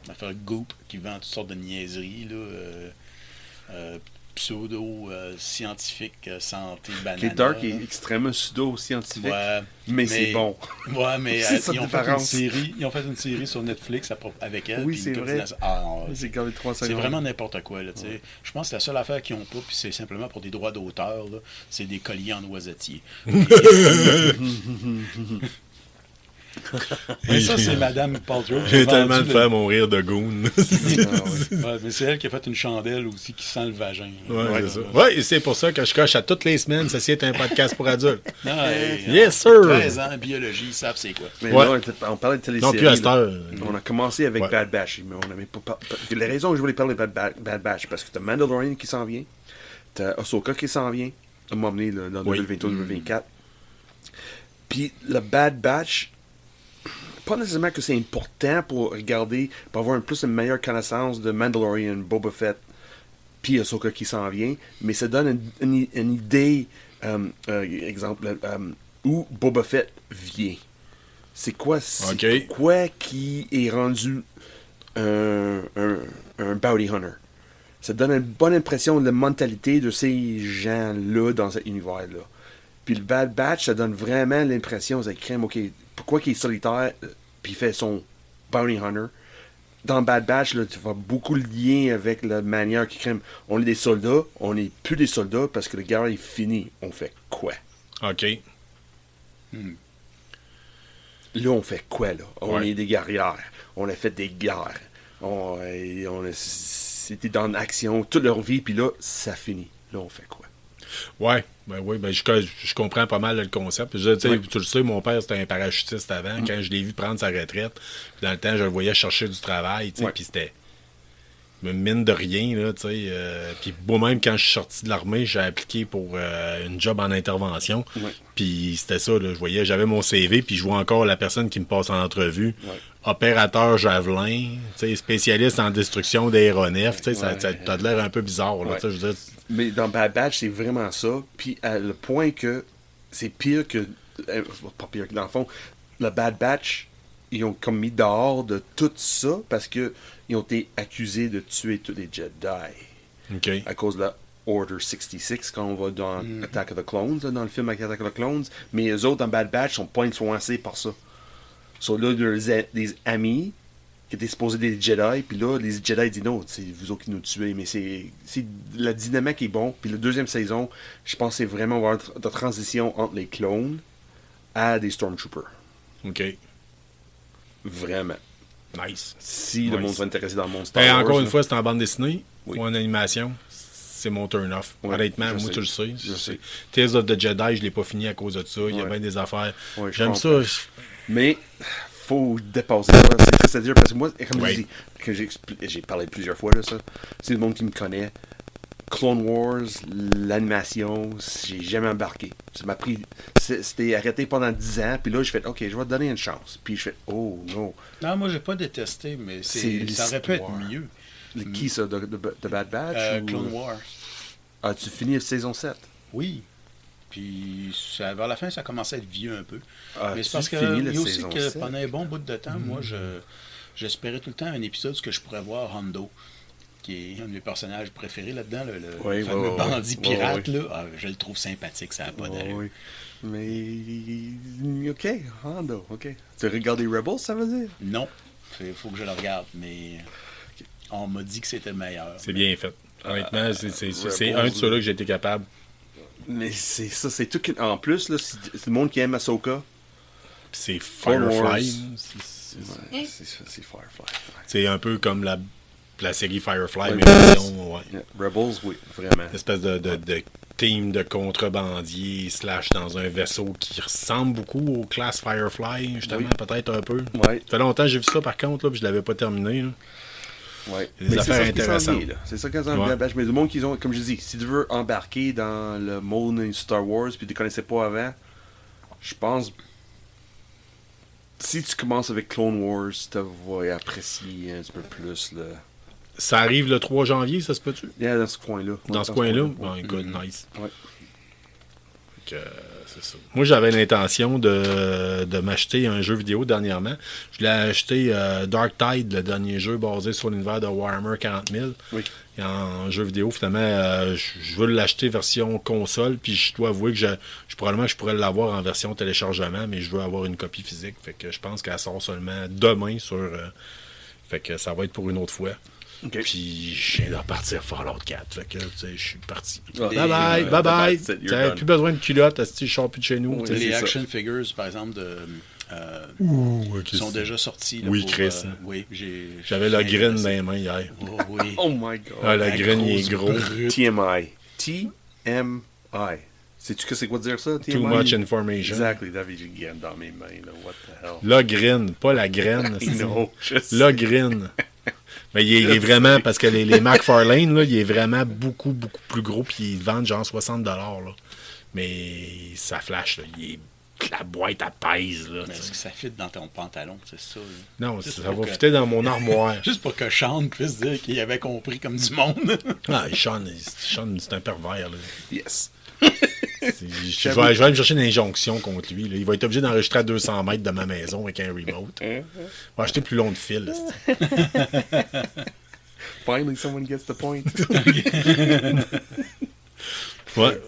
affaire Goop qui vend toutes sortes de niaiseries, là, pseudo-scientifique, santé, banane. Dark est extrêmement pseudo-scientifique, Ouais, mais c'est bon. Ouais, mais C'est ça ils, la ont fait une différence. série, ils ont fait une série sur Netflix avec elle. Oui, puis c'est une vrai. continuation. Ah, non, C'est gardé 3 c'est secondes. vraiment n'importe quoi. Là, tu sais. Je pense que la seule affaire qu'ils n'ont pas, puis c'est simplement pour des droits d'auteur, là, c'est des colliers en noisetier. Mais ça, c'est Madame Paltrow. qui a J'ai tellement de vendu faire mon rire de goon. Ouais, mais c'est elle qui a fait une chandelle aussi qui sent le vagin. Ouais, c'est ça. Ouais, et c'est pour ça que je coche à toutes les semaines. Ceci est un podcast pour adultes. Non, Yes, sir. 13 ans, biologie, ils savent c'est quoi. Mais Ouais. là, on parlait de télésérie. Non, plus à cette là. heure. On a commencé avec Ouais. Bad Batch, mais on n'avait pas les raisons que je voulais parler de Bad Batch, parce que t'as Mandalorian qui s'en vient, t'as Ahsoka qui s'en vient, à un moment donné, là, dans Oui. 2023-2024. Puis le Bad Batch, pas nécessairement que c'est important pour regarder, pour avoir une meilleure connaissance de Mandalorian, Boba Fett, puis Ahsoka qui s'en vient, mais ça donne une idée, exemple, où Boba Fett vient. C'est quoi qui est rendu un bounty hunter. Ça donne une bonne impression de la mentalité de ces gens-là dans cet univers-là. Puis le Bad Batch, ça donne vraiment l'impression, c'est crème, ok, pourquoi qu'il est solitaire, puis il fait son bounty hunter. Dans Bad Batch, là, tu vois beaucoup le lien avec la manière qu'il crème. On est des soldats, on n'est plus des soldats parce que la guerre est finie. On fait quoi? OK. Là, on fait quoi, là? On Ouais. est des guerrières. On a fait des guerres. C'était dans l'action toute leur vie, puis là, ça finit. Là, on fait quoi? Ouais, je comprends pas mal le concept. Tu le sais, mon père, c'était un parachutiste avant. Quand je l'ai vu prendre sa retraite, puis dans le temps, je le voyais chercher du travail, tu sais, puis c'était mine de rien, là, tu sais. Puis moi-même, quand je suis sorti de l'armée, j'ai appliqué pour une job en intervention. Ouais. Puis c'était ça, là, j'avais mon CV, puis je vois encore la personne qui me passe en entrevue. Ouais. Opérateur javelin, tu sais, spécialiste en destruction d'aéronefs, tu sais, Ouais. ça a l'air un peu bizarre, là, Ouais. tu sais, je veux dire. Mais dans Bad Batch, c'est vraiment ça. Puis à le point que c'est pire que... pas pire que dans le fond. Le Bad Batch, ils ont comme mis dehors de tout ça parce que ils ont été accusés de tuer tous les Jedi. OK. À cause de la Order 66 quand on va dans Attack of the Clones, là, dans le film Attack of the Clones. Mais eux autres, dans Bad Batch, sont pas influencés par ça. So là, il y a des amis qui étaient supposés des Jedi, puis là, les Jedi disent non, c'est vous autres qui nous tuez, mais c'est la dynamique est bon. Puis la deuxième saison, je pense que c'est vraiment avoir de transition entre les clones à des Stormtroopers. OK. Vraiment. Nice. Si le Nice. monde s'intéresse dans le monde Star Ben, Wars. encore une là. fois, c'est en bande dessinée Oui. ou en animation. C'est mon turn-off. Ouais, Honnêtement, je moi, sais. tu le sais. Je sais. Tales of the Jedi, je l'ai pas fini à cause de ça. Il y a Ouais. bien des affaires. Ouais, je J'aime comprends. ça. Mais faut dépasser ça. C'est triste à dire parce que moi, comme Oui. je dis, que j'ai parlé plusieurs fois de ça, c'est le monde qui me connaît. Clone Wars, l'animation, j'ai jamais embarqué. Ça m'a pris. C'était arrêté pendant 10 ans, puis là, je fais OK, je vais te donner une chance. Puis je fais oh non. Non, moi, j'ai pas détesté, mais C'est ça aurait pu être l'histoire. mieux. Qui ça, de Bad Batch ou... Clone Wars. As-tu fini la saison 7? Oui. Puis vers la fin, ça commençait à être vieux un peu. Mais c'est As-tu parce fini la qu'il y a aussi saison que 7? pendant un bon bout de temps, moi, j'espérais tout le temps un épisode où je pourrais voir Hondo, qui est un de mes personnages préférés là-dedans, le Oui, fameux oui, bandit oui. pirate. Oui, Là. Ah, je le trouve sympathique, ça n'a pas d'allure. Oui. Mais. OK, Hondo, OK. Tu as regardé Rebels, ça veut dire? Non, il faut que je le regarde, mais on m'a dit que c'était meilleur. C'est bien fait. Honnêtement, c'est Rebels, un de ceux-là que j'ai été capable. Mais c'est ça, c'est tout. En plus, là, c'est le monde qui aime Ahsoka. Puis c'est Clone Wars. Firefly. Ouais, c'est ça, c'est Firefly. Ouais. C'est un peu comme la série Firefly, Ouais, mais Rebels. version, ouais. Yeah, Rebels, oui, vraiment. Une espèce de team de contrebandiers / dans un vaisseau qui ressemble beaucoup aux classes Firefly, justement, peut-être un peu. Ouais. Ça fait longtemps que j'ai vu ça, par contre, là, puis je l'avais pas terminé. Là. Ouais. Des Mais affaires c'est ça qui s'en intéressantes. vient, là. C'est ça qui s'en Ouais. vient. Mais le monde qui ont, comme je dis, si tu veux embarquer dans le monde Star Wars puis tu ne connaissais pas avant, je pense. Si tu commences avec Clone Wars, tu vas apprécier un petit peu plus le. Ça arrive le 3 janvier, ça se peut-tu? Yeah, dans ce coin-là. Dans Ouais, ce coin-là? ouais. Bon, écoute, nice. Ouais. Fait que, c'est ça. Moi, j'avais l'intention de m'acheter un jeu vidéo dernièrement. Je l'ai acheté Dark Tide, le dernier jeu basé sur l'univers de Warhammer 40 000. Oui. Et en jeu vidéo, finalement, je veux l'acheter version console, puis je dois avouer que probablement que je pourrais l'avoir en version téléchargement, mais je veux avoir une copie physique. Fait que je pense qu'elle sort seulement demain sur... fait que ça va être pour une autre fois. OK. Puis je viens de repartir Fallout 4. Fait que, tu sais, je suis parti. Ah, Bye bye, et- bye bye. that's it, you're T'as done. plus besoin de culottes, je sors plus de chez nous. Oui, tu sais. c'est Les ça. action figures, par exemple, sont déjà sortis. Là, Oui, pour, Chris. oui, J'avais la graine dans les mains hier. Oh, oui. Oh my god. Ah, la graine, il est grosse gros. brute. TMI. TMI. Sais-tu que c'est quoi dire ça? TMI? Too much information. Exactly. David, j'ai graine dans mes mains. Là. What the hell? La graine, pas la graine. c'est- No, je sais. La graine. Mais il est vraiment, parce que les McFarlane, là, il est vraiment beaucoup, beaucoup plus gros, puis ils vendent genre 60$. Là. Mais ça flash, là. La boîte à pèse. Là, Mais tu sais. est-ce que ça fit dans ton pantalon, c'est ça? Là? Non, Juste ça pour va que- fitter dans mon armoire. Juste pour que Sean puisse dire qu'il avait compris comme du monde. Ah, Sean, c'est un pervers. Là. Yes. Je vais aller me chercher une injonction contre lui. Là. Il va être obligé d'enregistrer à 200 mètres de ma maison avec un remote. Il va acheter plus long de fil. Là, Finally, someone gets the point. ouais.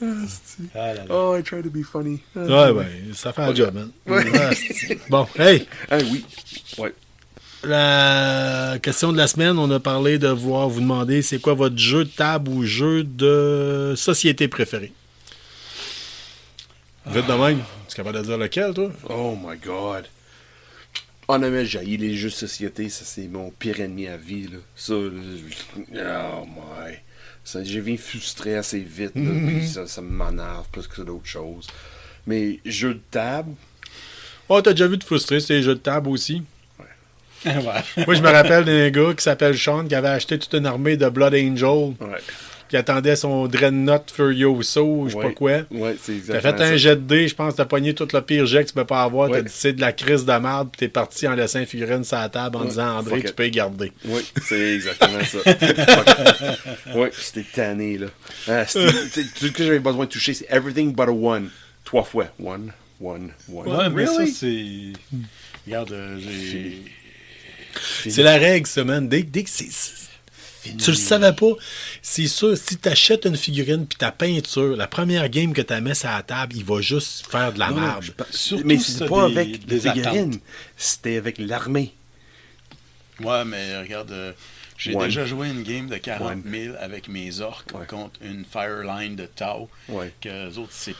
Ah là là. Oh, I try to be funny. Ouais, ben, ça fait un job, man. Ah, c'est- bon, hey, Ah oui. Ouais. la question de la semaine, on a parlé de vous demander c'est quoi votre jeu de table ou jeu de société préféré. Vite de même, tu es capable de dire lequel, toi? Oh my god. Honnêtement, j'ai les jeux de société, ça c'est mon pire ennemi à vie. Là. Ça, oh my. J'ai viens frustré assez vite, là, puis ça m'énerve plus que d'autres choses. Mais jeux de table, Oh, t'as déjà vu te frustrer, c'est les jeux de table aussi? Ouais. Moi, je me rappelle d'un gars qui s'appelle Sean qui avait acheté toute une armée de Blood Angel, ouais. qui attendait son Dreadnought Furioso, je sais pas quoi. Ouais, c'est T'as exactement fait un ça. jet de dés, je pense, t'as pogné tout le pire jet que tu peux pas avoir, Ouais. t'as dit c'est de la crise de merde, puis t'es parti en laissant une figurine sur la table en Ouais. disant André, Fuck tu it. peux y garder. Oui, c'est exactement ça. Oui, c'était tanné, là. Tout ce que j'avais besoin de toucher, c'est everything but a one. 3 fois. One. Ouais, mais Really? ça, c'est. Regarde, j'ai. C'est la règle, ça, man. Dès que tu le savais pas, c'est sûr, si t'achètes une figurine puis ta peinture, la première game que t'as mis sur la table, il va juste faire de la Non, merde. Surtout mais si c'est t'as pas des- avec des les figurines. attentes. C'était avec l'armée. Ouais, mais regarde, j'ai One. déjà joué une game de 40 One. 000 avec mes orques Ouais. contre une Fireline de Tau. Ouais. Que les autres, c'est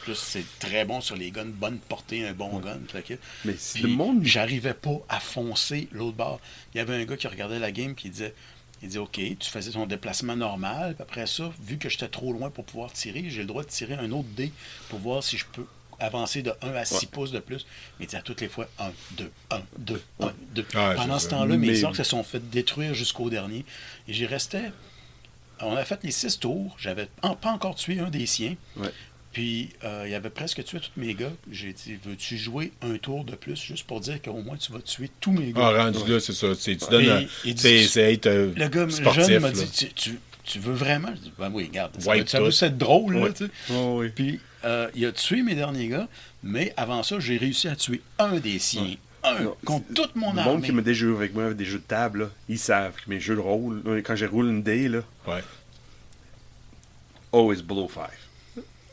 très bon sur les guns, bonne portée, un bon gun. Tout le kit. Mais si Puis, le monde. j'arrivais pas à foncer l'autre bord. Il y avait un gars qui regardait la game qui disait. Il dit, OK, tu faisais ton déplacement normal, puis après ça, vu que j'étais trop loin pour pouvoir tirer, j'ai le droit de tirer un autre dé pour voir si je peux avancer de 1 à 6 pouces de plus. Mais il dit à toutes les fois 1, 2, 1, 2, 1, 2. Ouais, Pendant c'est ce ça. temps-là, mes Mais- orques se sont fait détruire jusqu'au dernier. Et j'y restais. On a fait les 6 tours. J'avais pas encore tué un des siens. Ouais. Puis, il avait presque tué tous mes gars. J'ai dit, veux-tu jouer un tour de plus juste pour dire qu'au moins tu vas tuer tous mes gars? Ah, rendu là, c'est ça. Tu donnes Et un. il dit- C'est être Le gars, le sportif. jeune m'a là. dit, tu veux vraiment? Je dis, ben oui, regarde, ça Wipe veut tout. être drôle, là, Ouais. tu sais. Oh, oui. Puis, il a tué mes derniers gars, mais avant ça, j'ai réussi à tuer un des siens. Un, Non, contre toute mon Le monde armée. qui m'a déjà joué avec moi avec des jeux de table, là, ils savent que mes jeux de rôle, quand j'ai roulé une dé, là, Ouais. always below 5.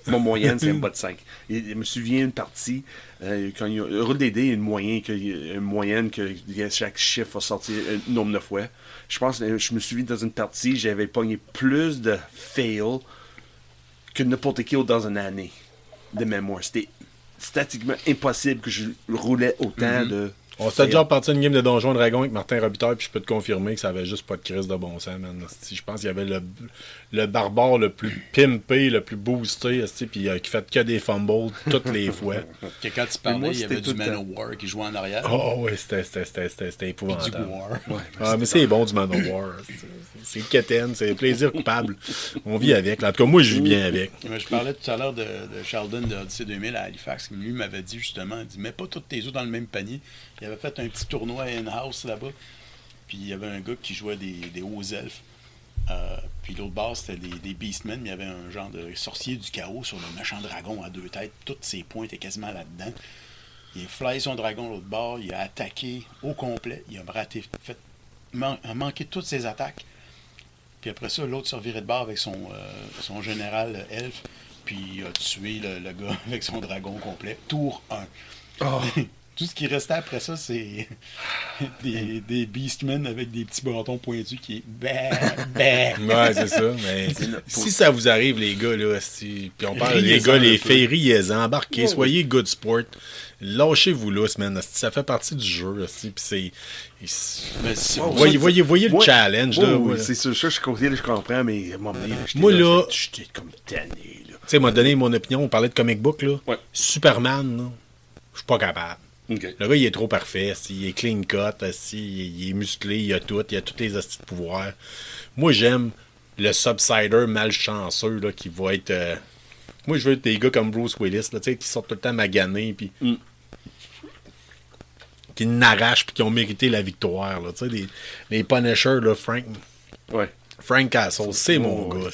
Mon moyenne, c'est un bas de 5. Et je me souviens d'une partie, quand il roule des dés, il y a une moyenne que chaque chiffre va sortir un nombre de fois. Je pense que je me souviens dans une partie, j'avais pogné plus de fail que n'importe qui autre dans une année de mémoire. C'était statistiquement impossible que je roulais autant de. On s'est fail. déjà reparti une game de Donjon Dragon avec Martin Robitaille, puis je peux te confirmer que ça avait juste pas de crise de bon sens, man. Je pense qu'il y avait le barbare le plus pimpé, le plus boosté, puis qui fait que des fumbles toutes les fois. Que quand tu Mais moi, parlais, il y avait c'était du tout le Manowar qui jouait en arrière. Oh, ouais, c'était et du épouvantable. War. Ah, mais c'est bon du Manowar. C'est quétaine, c'est plaisir coupable. On vit avec. En tout cas, moi, je vis bien avec. Mais je parlais tout à l'heure de Sheldon de Odyssey 2000 à Halifax, qui lui m'avait dit justement, il dit, mets pas tous tes œufs dans le même panier. Il avait fait un petit tournoi in-house là-bas, puis il y avait un gars qui jouait des hauts elfes. Puis l'autre base, c'était des Beastmen, mais il y avait un genre de sorcier du chaos sur le méchant dragon à 2 têtes. Toutes ses points étaient quasiment là-dedans. Il a flyé son dragon l'autre bord, il a attaqué au complet, il a raté, a manqué toutes ses attaques. Puis après ça, l'autre se revirait de bord avec son général elfe, puis il a tué le gars avec son dragon complet. Tour 1. Tout ce qui restait après ça, c'est des Beastmen avec des petits bâtons pointus qui est Ouais, c'est ça. Mais si ça vous arrive, les gars, là, puis on parle des Riez-en gars, un les peu. filles, riez-en, embarquez, Ouais, soyez good sport. Lâchez-vous là, man. Ça fait partie du jeu. Puis c'est. Mais c'est Oh, pour Voyez, ça voyez le Ouais. challenge. Là, Oui, ouais. c'est sûr, je comprends, mais à un moment donné, Moi, là- j'étais comme tanné, là. Tu sais, m'a donné mon opinion. On parlait de comic book. Là. Ouais. Superman, là, je suis pas capable. OK. Le gars, il est trop parfait. Il est clean cut. Il est musclé. Il a tout. Il a tous les hosties de pouvoir. Moi, j'aime le subsider malchanceux là, qui va être. Moi, je veux des gars comme Bruce Willis là, tu sais, qui sortent tout le temps maganés. Puis. Qui n'arrachent. Puis qui ont mérité la victoire. Là, tu sais, les Punishers, là, Ouais. Frank Castle, c'est mon ouais. gars.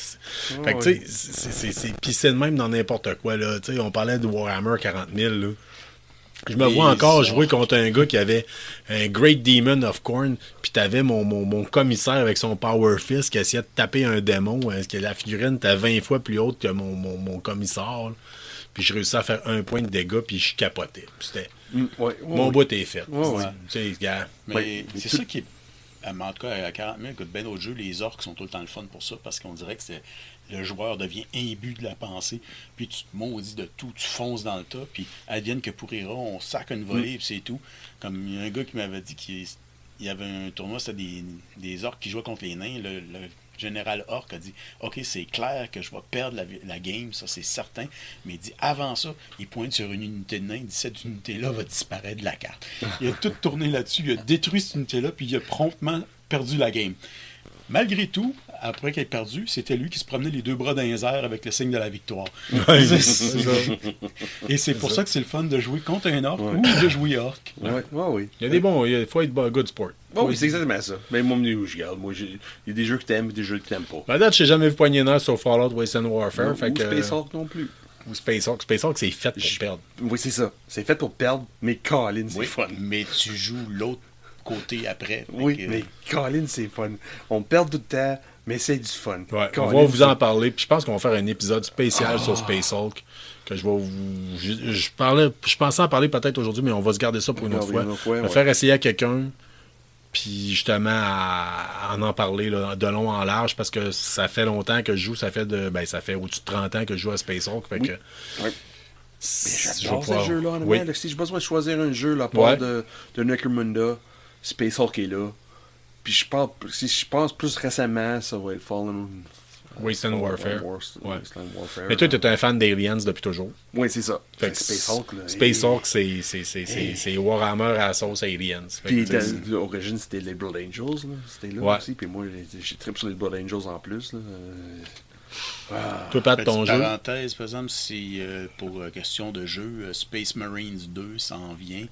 Fait que, tu sais, pis c'est de même dans n'importe quoi, là. Tu sais, on parlait de Warhammer 40 000, là. Je me vois encore jouer contre un gars qui avait un Great Demon of Corn, puis t'avais mon commissaire avec son Power Fist qui essayait de taper un démon, est-ce que la figurine était 20 fois plus haute que mon commissaire, là. Puis je réussis à faire 1 point de dégâts, puis je capotais. Puis c'était... Mon bout est fait. Ouais. Tu sais, gars... Mais Ouais, c'est tout- ça qui est. En tout cas, à 40 000, écoute, ben d'autres jeux, les orques sont tout le temps le fun pour ça, parce qu'on dirait que le joueur devient imbu de la pensée, puis tu te maudis de tout, tu fonces dans le tas, puis advienne que pourrira, on sac une volée, puis c'est tout. Comme il y a un gars qui m'avait dit qu'il y avait un tournoi, c'était des orques qui jouaient contre les nains. Général Orc a dit OK, c'est clair que je vais perdre la game, ça c'est certain. Mais il dit avant ça, il pointe sur une unité de nain, il dit cette unité-là va disparaître de la carte. Il a tout tourné là-dessus, il a détruit cette unité-là, puis il a promptement perdu la game. Malgré tout, après qu'il ait perdu, c'était lui qui se promenait les deux bras dans les airs avec le signe de la victoire. Ouais, c'est ça. Et c'est pour ça que c'est le fun de jouer contre un orc ou de jouer orc. Oui. Il y a des bons, il faut être good sport. Oui, c'est exactement ça. Mais moi, où je regarde. Moi, il y a des jeux que t'aimes et des jeux que t'aimes pas. À date, j'ai jamais vu poigner nerf sur Fallout Wasteland Warfare. Ou Space Hulk non plus. Ou Space Hulk. Space Hulk, c'est fait pour perdre. Oui, c'est ça. C'est fait pour perdre, mais Colin, c'est fun. Mais tu joues l'autre côté après. Oui, mais Colin, c'est fun. On perd tout le temps, mais c'est du fun. Ouais, Colin, on va vous en parler. Puis je pense qu'on va faire un épisode spécial sur Space Hulk. Que je vais vous. Je pensais en parler peut-être aujourd'hui, mais on va se garder ça pour une autre fois. On va faire essayer à quelqu'un. Puis justement, à en parler là, de long en large, parce que ça fait longtemps que je joue. Ça fait au-dessus de 30 ans que je joue à Space Hulk. Fait que. Oui. J'adore ce jeu-là, en oui. Si j'ai besoin de choisir un jeu, la part de Necromunda, Space Hulk est là. Puis si je pense plus récemment, ça va être Wasteland Warfare. Wasteland Warfare. Mais toi, tu es un fan d'Aliens depuis toujours. Oui, c'est ça. Fait que Space Hulk, là. Space Hulk, c'est Warhammer à la sauce Aliens. Puis l'origine, c'était les Blood Angels. C'était là aussi. Puis moi, j'ai trippé sur les Blood Angels en plus. Là. Toi, Pat, ton jeu. Parenthèse, par exemple, si pour question de jeu, Space Marines 2 s'en vient.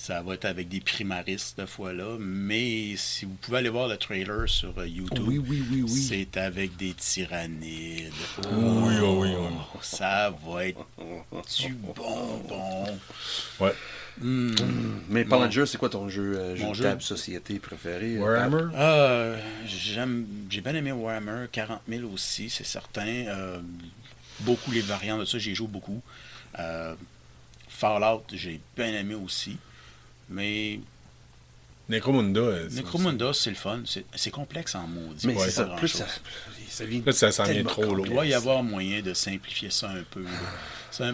Ça va être avec des primaris cette fois-là, mais si vous pouvez aller voir le trailer sur YouTube, oui. c'est avec des tyrannides. Oui. Ça va être du bonbon. Ouais. Mais parlant de jeu, c'est quoi ton jeu Mon de jeu table société préféré? Warhammer? J'ai bien aimé Warhammer, 40 000 aussi, c'est certain. Beaucoup les variantes de ça, j'y joue beaucoup. Fallout, j'ai bien aimé aussi. Mais Necromunda, c'est le fun. C'est complexe en maudit. Mais c'est ça. Pas Plus ça vient ça vient trop lourd. Il doit y avoir moyen de simplifier ça un peu.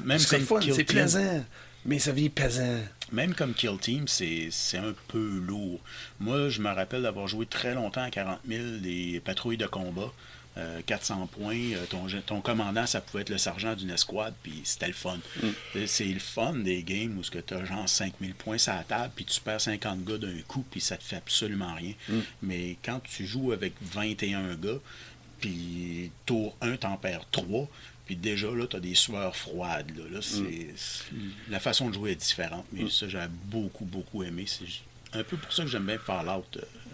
Même c'est comme fun, Kill c'est Team, plaisant, mais ça vient pesant. Même comme Kill Team, c'est un peu lourd. Moi, je me rappelle d'avoir joué très longtemps à 40 000 des patrouilles de combat. 400 points, ton commandant, ça pouvait être le sergent d'une escouade, puis c'était le fun. C'est le fun des games où tu as genre 5000 points sur la table, puis tu perds 50 gars d'un coup, puis ça te fait absolument rien. Mais quand tu joues avec 21 gars, puis tour 1, t'en perds 3, puis déjà, là, tu as des sueurs froides. Là, la façon de jouer est différente, mais ça, j'ai beaucoup aimé. C'est un peu pour ça que j'aime bien Fallout,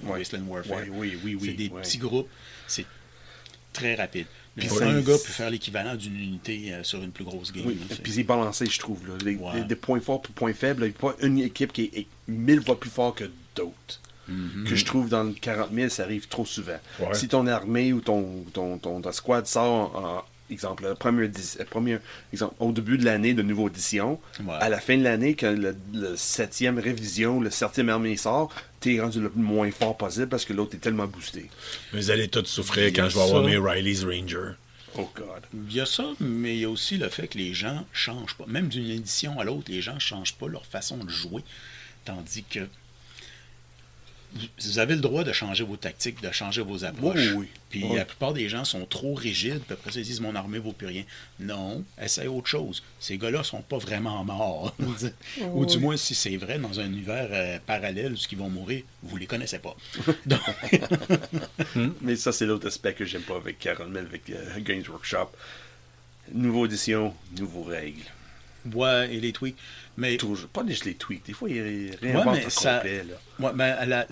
Wasteland Warfare. Oui. C'est des petits groupes, c'est très rapide. Puis un gars peut faire l'équivalent d'une unité sur une plus grosse game. Oui, puis c'est balancé, je trouve. Là. Des points forts et points faibles. Il n'y a pas une équipe qui est 1000 fois plus fort que d'autres. Que je trouve dans le 40 000, ça arrive trop souvent. Ouais. Si ton armée ou ta squad sort exemple, exemple, au début de l'année de nouvelle édition, à la fin de l'année, quand le 7e révision, le 7e armée sort, t'es rendu le moins fort possible parce que l'autre est tellement boosté. Mais vous allez tous souffrir quand je vais avoir mes Riley's Ranger. Oh God. Il y a ça, mais il y a aussi le fait que les gens changent pas. Même d'une édition à l'autre, les gens ne changent pas leur façon de jouer. Tandis que vous avez le droit de changer vos tactiques, de changer vos approches. Puis la plupart des gens sont trop rigides, puis après ça, ils disent « mon armée vaut plus rien ». Non, essaye autre chose. Ces gars-là sont pas vraiment morts. Ou du moins, si c'est vrai, dans un univers parallèle où ils vont mourir, vous les connaissez pas. Donc... Mais ça, c'est l'autre aspect que j'aime pas avec Caron, avec Games Workshop. Nouvelle édition, nouveaux règles. Ouais, et les tweaks. Mais... Toujours, pas juste les tweaks. Des fois, ils réinventent le complet. Là. Ouais, ben,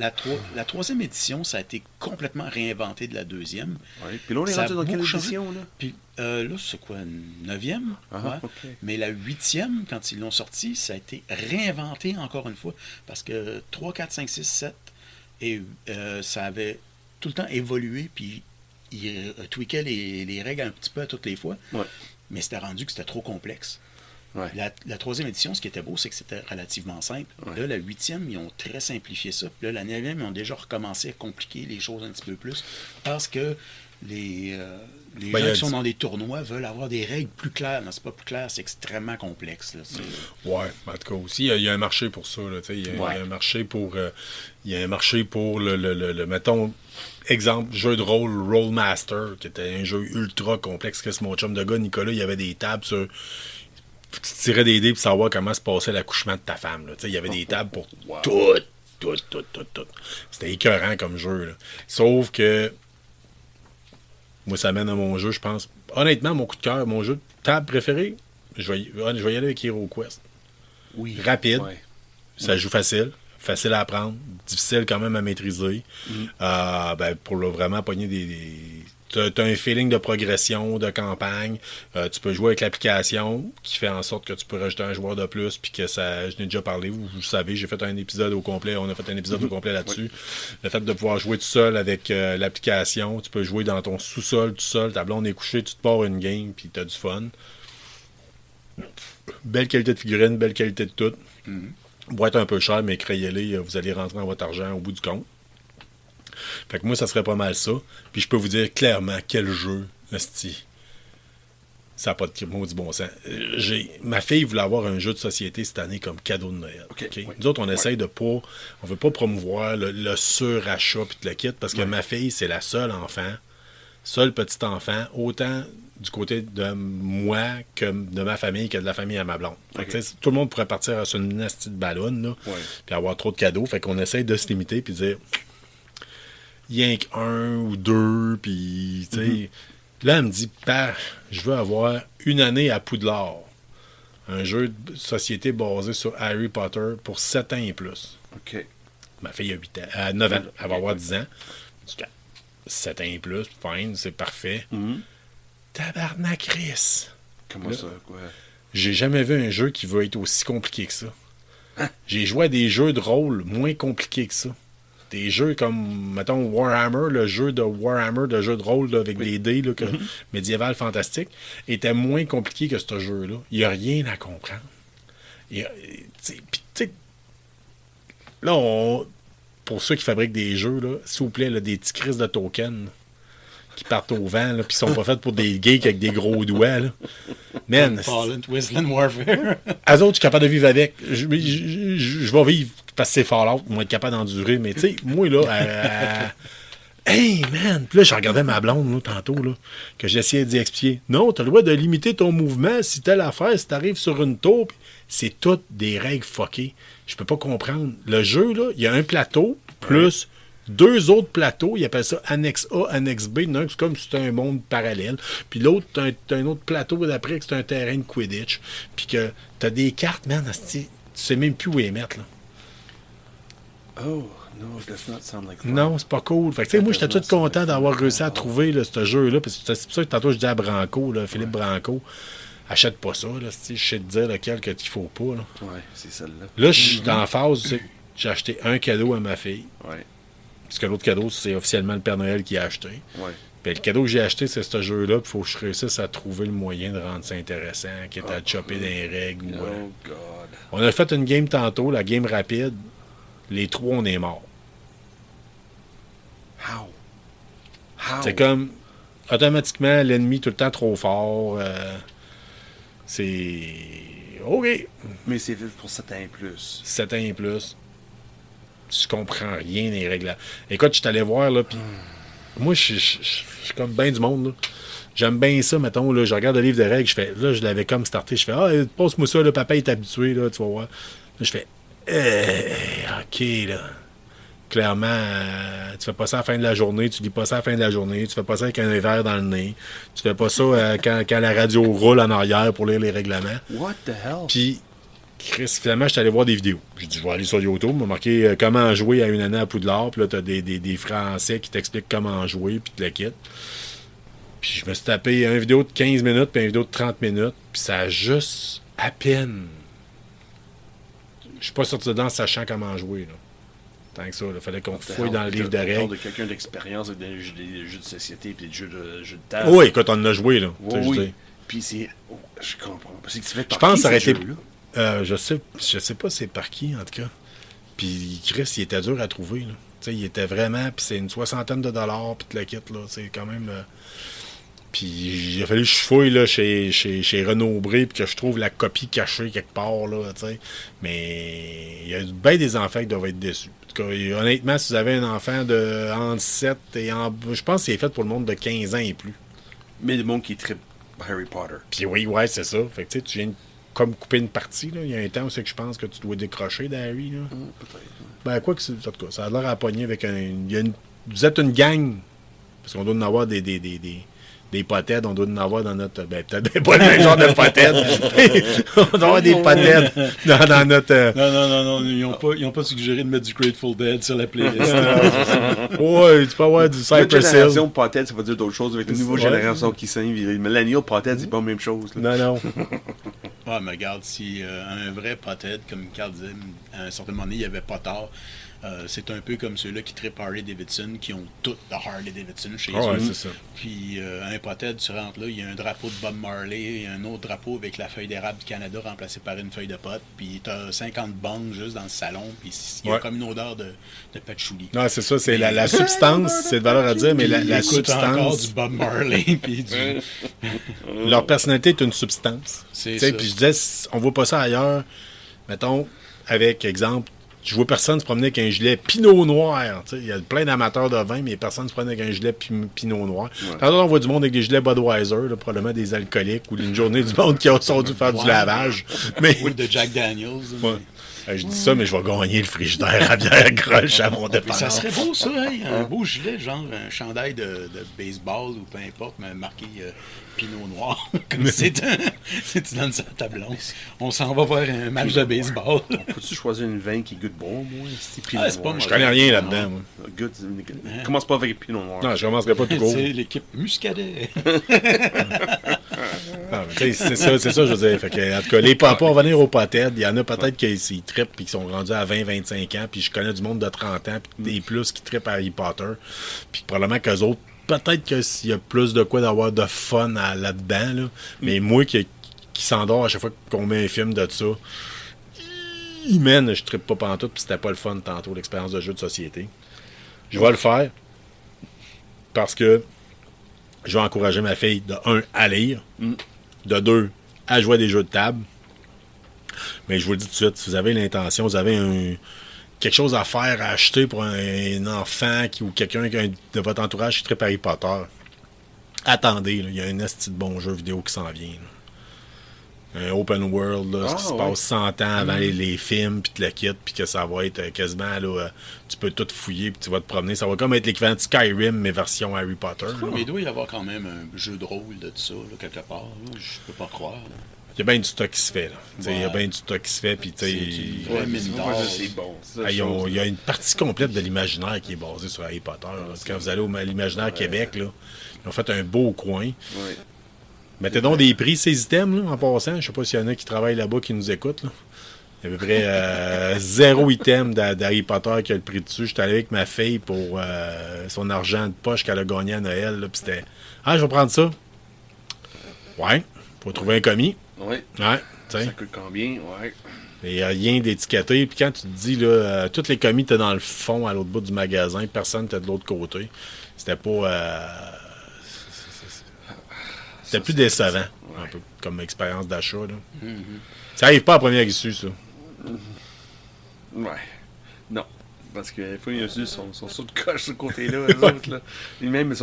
la troisième édition, ça a été complètement réinventé de la deuxième. Ouais. Puis là, on est rendu dans quelle édition? Là? Puis là, c'est quoi, 9e? Okay. Mais la 8e, quand ils l'ont sorti, ça a été réinventé encore une fois. Parce que 3, 4, 5, 6, 7, et ça avait tout le temps évolué, puis ils tweakaient les règles un petit peu à toutes les fois. Ouais. Mais c'était rendu que c'était trop complexe. Ouais. La troisième édition, ce qui était beau, c'est que c'était relativement simple. Ouais. Là, la 8e, ils ont très simplifié ça. Puis là, la 9e, ils ont déjà recommencé à compliquer les choses un petit peu plus. Parce que Les Ben, gens il y a qui sont du- dans des tournois veulent avoir des règles plus claires. Non, c'est pas plus clair, c'est extrêmement complexe. Là. Ouais, en tout cas aussi, il y a un marché pour ça. Là, tu sais, il y a un marché pour. Il y a un marché pour mettons, exemple, jeu de rôle Rollmaster, qui était un jeu ultra complexe que c'est mon chum de gars, Nicolas, il y avait des tables sur. Tu tirais des dés pour savoir comment se passait l'accouchement de ta femme. Là. Tu sais, il y avait des tables pour tout. C'était écœurant comme jeu. Là. Sauf que moi, ça mène à mon jeu, je pense. Honnêtement, mon coup de cœur, mon jeu de table préféré, je vais y aller avec HeroQuest. Oui. Rapide, Ouais. ça joue facile à apprendre, difficile quand même à maîtriser. Pour vraiment pogner t'as un feeling de progression, de campagne. Tu peux jouer avec l'application qui fait en sorte que tu peux rajouter un joueur de plus, puis que ça, je n'ai déjà parlé, vous savez, j'ai fait un épisode au complet, on a fait un épisode au complet là-dessus. Le fait de pouvoir jouer tout seul avec l'application, tu peux jouer dans ton sous-sol tout seul, ta blonde est couchée, tu te pars une game, puis t'as du fun. Belle qualité de figurine, belle qualité de tout. Boîte un peu cher, mais crayez-les, vous allez rentrer dans votre argent au bout du compte. Fait que moi, ça serait pas mal ça. Puis je peux vous dire clairement quel jeu, esti. Ça n'a pas de maudit bon sens. Ma fille voulait avoir un jeu de société cette année comme cadeau de Noël. OK, oui. Nous autres, on essaye de pas. On veut pas promouvoir le surachat puis tout le kit parce que ma fille, c'est la seule petit enfant, autant du côté de moi que de ma famille que de la famille à ma blonde. Fait que, tout le monde pourrait partir sur une nasty de ballon, là, puis avoir trop de cadeaux. Fait qu'on essaye de se limiter puis dire rien qu'un ou deux, puis tu sais. Là, elle me dit, Père, je veux avoir une année à Poudlard. Un jeu de société basé sur Harry Potter pour 7 ans et plus. OK. Ma fille a 8 ans, 9 ans, elle va avoir 10 ans. 7 ans et plus, fine, c'est parfait. Tabarnak, Chris. Comment Là, ça, quoi? J'ai jamais vu un jeu qui va être aussi compliqué que ça. J'ai joué à des jeux de rôle moins compliqués que ça. Des jeux comme, mettons, Warhammer, le jeu de Warhammer, de jeu de rôle là, avec des dés là, médiéval fantastique, était moins compliqué que ce jeu-là. Il n'y a rien à comprendre. Là, pour ceux qui fabriquent des jeux, là, s'il vous plaît, là, des petits crises de tokens qui partent au vent, puis qui sont pas faits pour des geeks avec des gros doigts. Là. Man, Wasteland Warfare. eux autres, je suis capable de vivre avec. Je vais vivre parce que c'est Fallout, moi être capable d'endurer. Mais tu sais, moi, là, hey, man! Puis là, je regardais ma blonde, là, tantôt, là, que j'essayais d'y expliquer. Non, t'as le droit de limiter ton mouvement si telle affaire, si t'arrives sur une tour. C'est toutes des règles fuckées. Je peux pas comprendre. Le jeu, là, il y a un plateau, plus 2 autres plateaux. Ils appellent ça Annexe A, Annexe B. C'est comme si c'était un monde parallèle. Puis l'autre, t'as un autre plateau d'après que c'est un terrain de Quidditch. Puis que t'as des cartes, man, tu sais même plus où les mettre, là. Oh, no, it does not sound like fun. Non, c'est pas cool. Fait que, tu sais, moi, j'étais tout content d'avoir réussi à trouver là, ce jeu-là. Parce que c'est pour ça que tantôt, je dis à Branco, là, Philippe Branco, achète pas ça. Là, je sais te dire lequel qu'il faut pas. Là, C'est celle-là. là je suis en phase. Tu sais, j'ai acheté un cadeau à ma fille. Ouais. Parce que l'autre cadeau, c'est officiellement le Père Noël qui a acheté. Ouais. Puis le cadeau que j'ai acheté, c'est ce jeu-là. Il faut que je réussisse à trouver le moyen de rendre ça intéressant, qui est à chopper des règles. Ou, Oh, God. On a fait une game tantôt, la game rapide. Les 3, on est morts. How? C'est comme, automatiquement, l'ennemi tout le temps trop fort. C'est... OK. Mais c'est fait pour 7 ans et plus. 7 ans et plus. Je comprends rien des règles. Écoute, je suis allé voir, là, puis moi, je suis comme bien du monde, là. J'aime bien ça, mettons, là, je regarde le livre de règles, je l'avais comme starté, je fais, passe-moi ça, là, papa est habitué, là, tu vas voir. Là, je fais, OK, là. Clairement, tu fais pas ça à la fin de la journée, tu lis pas ça à la fin de la journée, tu fais pas ça avec un verre dans le nez, tu fais pas ça quand la radio roule en arrière pour lire les règlements. What the hell? Puis, Chris, finalement, je suis allé voir des vidéos. J'ai dit, je vais aller sur YouTube, m'a marqué comment jouer à une année à Poudlard, puis là, t'as des Français qui t'expliquent comment jouer, puis tu le quittes. Puis je me suis tapé une vidéo de 15 minutes, puis une vidéo de 30 minutes, puis ça a juste à peine... Je suis pas sorti dedans sachant comment jouer, là. Tant que ça, il fallait qu'on fouille dans le livre de On parle règles. de quelqu'un d'expérience avec des jeux de société et des jeux de table. Oui, écoute, on en a joué, là. Tu sais, je Oui. dis. Puis c'est... Oh, je comprends. C'est que tu fais Je pense que ça aurait été... là. Je sais pas c'est par qui, en tout cas. Puis Chris, il était dur à trouver, là. sais, il était vraiment, puis c'est une soixantaine de dollars, puis le kit, là, c'est quand même... puis il a fallu que je fouille là, chez Renaud Bré, puis que je trouve la copie cachée quelque part, là, tu sais. Mais il y a bien des enfants qui doivent être déçus. En tout cas, honnêtement, si vous avez un enfant de entre 7 et je pense que c'est fait pour le monde de 15 ans et plus. Mais le monde qui trippe Harry Potter. Puis oui, ouais, c'est ça. Fait que tu sais, tu viens de comme couper une partie, là. Il y a un temps où c'est que je pense que tu dois décrocher d'Harry, là. Peut-être. Ben, quoi que c'est, en tout cas, ça a l'air à pogner avec vous êtes une gang. Parce qu'on doit en avoir des potheads, on doit en avoir dans notre... Ben, peut-être pas le même genre de potheads. On doit avoir des potheads dans notre... Non, ils n'ont pas suggéré de mettre du Grateful Dead sur la playlist. Ouais, tu peux avoir du Notre Cypress Hill. génération Pothead, ça veut dire d'autres choses. Avec une nouvelle Ouais. génération qui s'en vient. Millennial Pothead, c'est pas la même chose. Là. Non. Ouais, mais regarde, si un vrai pothead, comme Carl disait, à un certain moment donné, il n'y avait pas tard. C'est un peu comme ceux-là qui trippent Harley Davidson, qui ont tout de Harley Davidson chez Ah ouais, eux. c'est ça. Puis un pothead, tu rentres là, il y a un drapeau de Bob Marley, il y a un autre drapeau avec la feuille d'érable du Canada remplacée par une feuille de pote, puis t'as 50 bangs juste dans le salon, puis il y a Ouais. comme une odeur de patchouli. Non, c'est ça, c'est la substance, c'est de valeur à dire, mais la Ils écoutent encore substance... du Bob Marley, puis Leur personnalité est une substance. C'est Tu sais, ça. puis je disais, on voit pas ça ailleurs. Mettons, avec exemple, je vois personne se promener avec un gilet Pinot Noir. Tu sais, il y a plein d'amateurs de vin, mais personne se promène avec un gilet Pinot Noir. Tantôt, on voit du monde avec des gilets Budweiser, là, probablement des alcooliques, ou une journée du monde qui sont dû faire du lavage. Mais Ou de Jack Daniels. ouais. Je dis ça, mais je vais gagner le frigidaire à bière croche à mon Mais départ. ça serait beau, ça, hein? Un beau gilet, genre un chandail de baseball ou peu importe, mais marqué Pinot Noir. Comme si si tu donnes ça à ta blonde. On s'en va voir un match de baseball. Peux-tu choisir une vin qui goûte bon, moi? C'est Pinot Ah, c'est pas Noir. Je connais rien là-dedans, moi. Commence pas avec Pinot Noir. Non, je commencerai pas tout court. C'est l'équipe Muscadet. Non, mais c'est ça, je veux dire. Fait que, en tout cas, les papas, on va venir aux potheads. Il y en a peut-être qui trippent et qui sont rendus à 20-25 ans. Puis je connais du monde de 30 ans puis des plus qui trippent à Harry Potter. Puis probablement qu'eux autres, peut-être qu'il y a plus de quoi d'avoir de fun là-dedans. Là. Mais moi qui s'endort à chaque fois qu'on met un film de ça, je trippe pas pantoute. Puis c'était pas le fun tantôt, l'expérience de jeu de société. Je vais le faire parce que je vais encourager ma fille, de 1, à lire, de 2, à jouer à des jeux de table. Mais je vous le dis tout de suite, si vous avez l'intention, vous avez quelque chose à faire, à acheter pour un enfant ou quelqu'un de votre entourage qui tripe Harry Potter, attendez, là, il y a un esti de bon jeu vidéo qui s'en vient. Là. Un open world là, qui se passe 100 ans avant les films, puis le kit, puis que ça va être quasiment, là, tu peux tout fouiller, puis tu vas te promener. Ça va comme être l'équivalent de Skyrim, mais version Harry Potter. Là. Mais il doit y avoir quand même un jeu de rôle de ça, là, quelque part. Là. Je peux pas croire. Là. Il y a bien du stock qui se fait. Là. Il y a bien du stock qui se fait, puis tu sais... Ouais, mine d'or. C'est bon. Il y a une partie complète de l'imaginaire qui est basée sur Harry Potter. Là. Quand vous allez à l'imaginaire Québec, là, ils ont fait un beau coin. Ouais. Mettez donc des prix, ces items, là, en passant. Je ne sais pas s'il y en a qui travaillent là-bas qui nous écoutent. Là. Il y a à peu près 0 item d'Harry Potter qui a le prix dessus. J'étais allé avec ma fille pour son argent de poche qu'elle a gagné à Noël. Là, puis c'était « Ah, je vais prendre ça. » Ouais, faut trouver un commis. Ouais. Ouais, tu sais. Ça coûte combien? Ouais. Il n'y a rien d'étiqueté. Puis quand tu te dis, là, tous les commis étaient dans le fond, à l'autre bout du magasin, personne n'était de l'autre côté. C'était pas... c'était plus décevant, un peu, comme expérience d'achat. Là. Ça n'arrive pas à première issue, ça. Ouais. Non. Parce que des fois, ils sont sur de coche ce côté-là, eux autres. Là. Et même,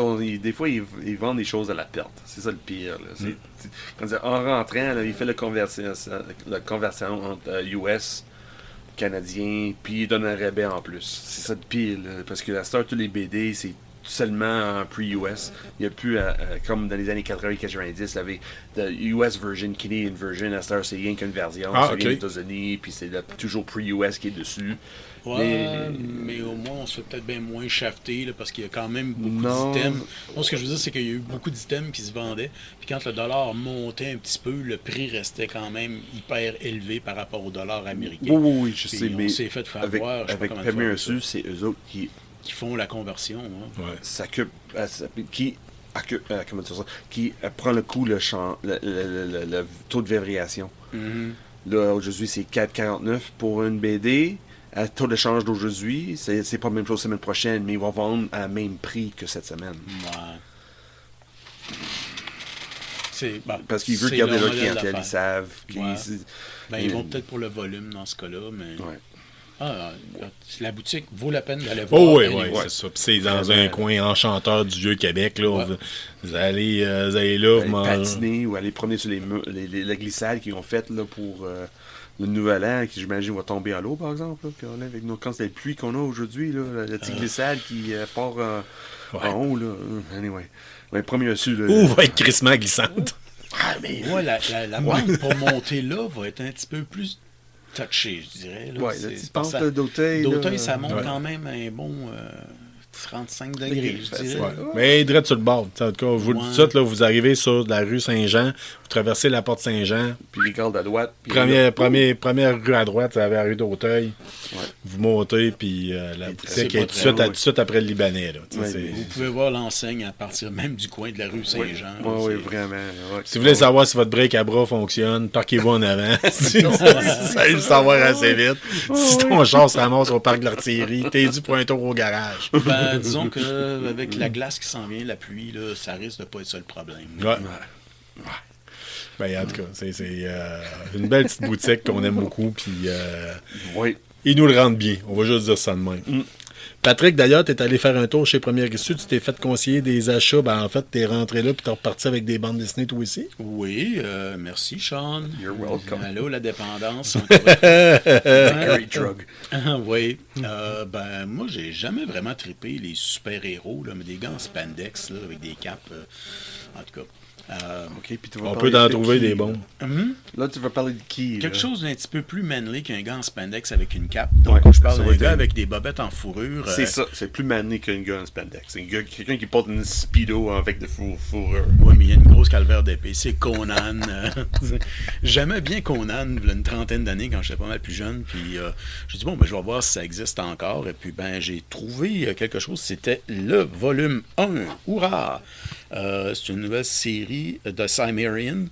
des fois, ils vendent des choses à la perte. C'est ça le pire. Là. En rentrant, là, il fait la conversion entre US, Canadien, puis il donne un rabais en plus. C'est ça le pire. Là, parce que la star, tous les BD, c'est seulement en pre-US. Il n'y a plus, comme dans les années 80-90, il y avait the US version, Canadian version. La star, c'est rien qu'une version. Ça vient des États-Unis, puis c'est toujours pre-US qui est dessus. Ouais, mais au moins, on se fait peut-être bien moins shafté, là, parce qu'il y a quand même beaucoup d'items. Moi, ce que je veux dire, c'est qu'il y a eu beaucoup d'items qui se vendaient. Puis quand le dollar montait un petit peu, le prix restait quand même hyper élevé par rapport au dollar américain. Oui, je Puis sais, mais on s'est fait faire avec, voir. avec Premier Reçu, c'est eux autres qui font la conversion. Hein. Ouais. s'occupent, comment dire ça, qui prend le coup le taux de variation. Mm-hmm. Là, aujourd'hui, c'est 4,49 pour une BD. à taux de change d'aujourd'hui, c'est pas la même chose la semaine prochaine, mais ils vont vendre à même prix que cette semaine. Ouais. Parce qu'ils veulent c'est garder leur modèle clientèle, d'affaires. ils savent. Ouais. Ils vont peut-être pour le volume dans ce cas-là, mais la boutique vaut la peine d'aller voir. Oh oui, Allez oui, voir. c'est ça. Puis c'est dans un coin enchanteur du Vieux-Québec. Là, Ouais. vous allez là, Aller patiner ou aller promener sur la glissade qu'ils ont faite là, pour le nouvel an, qui j'imagine va tomber à l'eau, par exemple. Là, puis on est avec nos quantités de pluie qu'on a aujourd'hui, là, la petite glissade qui part en haut. Là. Anyway. Ouais, premier dessus. Là, Où va être crissement glissante? Ah, mais... Ouais, la bande pour monter là va être un petit peu plus touchée, je dirais. Là. Ouais, C'est- la petite parce pente que d'Auteuil. D'Auteuil, là. ça monte Ouais. quand même un bon 35 degrés, je dirais. Ouais. Mais direct sur le bord. En tout cas, vous le dites, là, vous arrivez sur la rue Saint-Jean, vous traversez la porte Saint-Jean, Puis les gardes à droite. Puis première rue à droite, vous avez la rue d'Auteuil. Ouais. Vous montez, puis la c'est boutique pas est très tout de suite après le Libanais. Là. Tu sais, Ouais, c'est- Vous pouvez voir l'enseigne à partir même du coin de la rue Saint-Jean. là, Oui, c'est- vraiment. Ouais. Si vous voulez savoir si votre break à bras fonctionne, parquez-vous en avant. Ça allez le savoir assez vite. Si ton char se ramasse au parc de l'artillerie, t'es dû pour un tour au garage. Ben, disons que avec la glace qui s'en vient, la pluie, là, ça risque de pas être ça le problème. Ouais. Ben, en tout cas, c'est une belle petite boutique qu'on aime beaucoup, puis Oui. ils nous le rendent bien. On va juste dire ça de même. Patrick, d'ailleurs, t'es allé faire un tour chez Première Issue, tu t'es fait conseiller des achats. Ben, en fait, t'es rentré là, puis t'es reparti avec des bandes dessinées, toi aussi. Oui, merci, Sean. You're welcome. Allô, la dépendance. encore une Great drug. fois. Oui. Ben, moi, j'ai jamais vraiment trippé les super-héros, là, mais des gants en spandex, là, avec des capes. En tout cas. OK, puis tu vas On parler peut en de trouver qui, des bons. Là, tu vas parler de qui? Quelque là? chose d'un petit peu plus manly qu'un gant en spandex avec une cape. Donc, Ouais, je parle ça va d'un être gars un- avec des bobettes en fourrure. C'est ça, c'est plus mané qu'un gars en spandex. C'est quelqu'un qui porte une speedo avec de fourrure. Oui, mais il y a une grosse calvaire d'épée. C'est Conan. J'aimais bien Conan, il y a une trentaine d'années, quand j'étais pas mal plus jeune. Puis j'ai dit, bon, ben, je vais voir si ça existe encore. Et puis, ben, j'ai trouvé quelque chose. C'était le volume 1. Hurrah! C'est une nouvelle série de Cimmerian.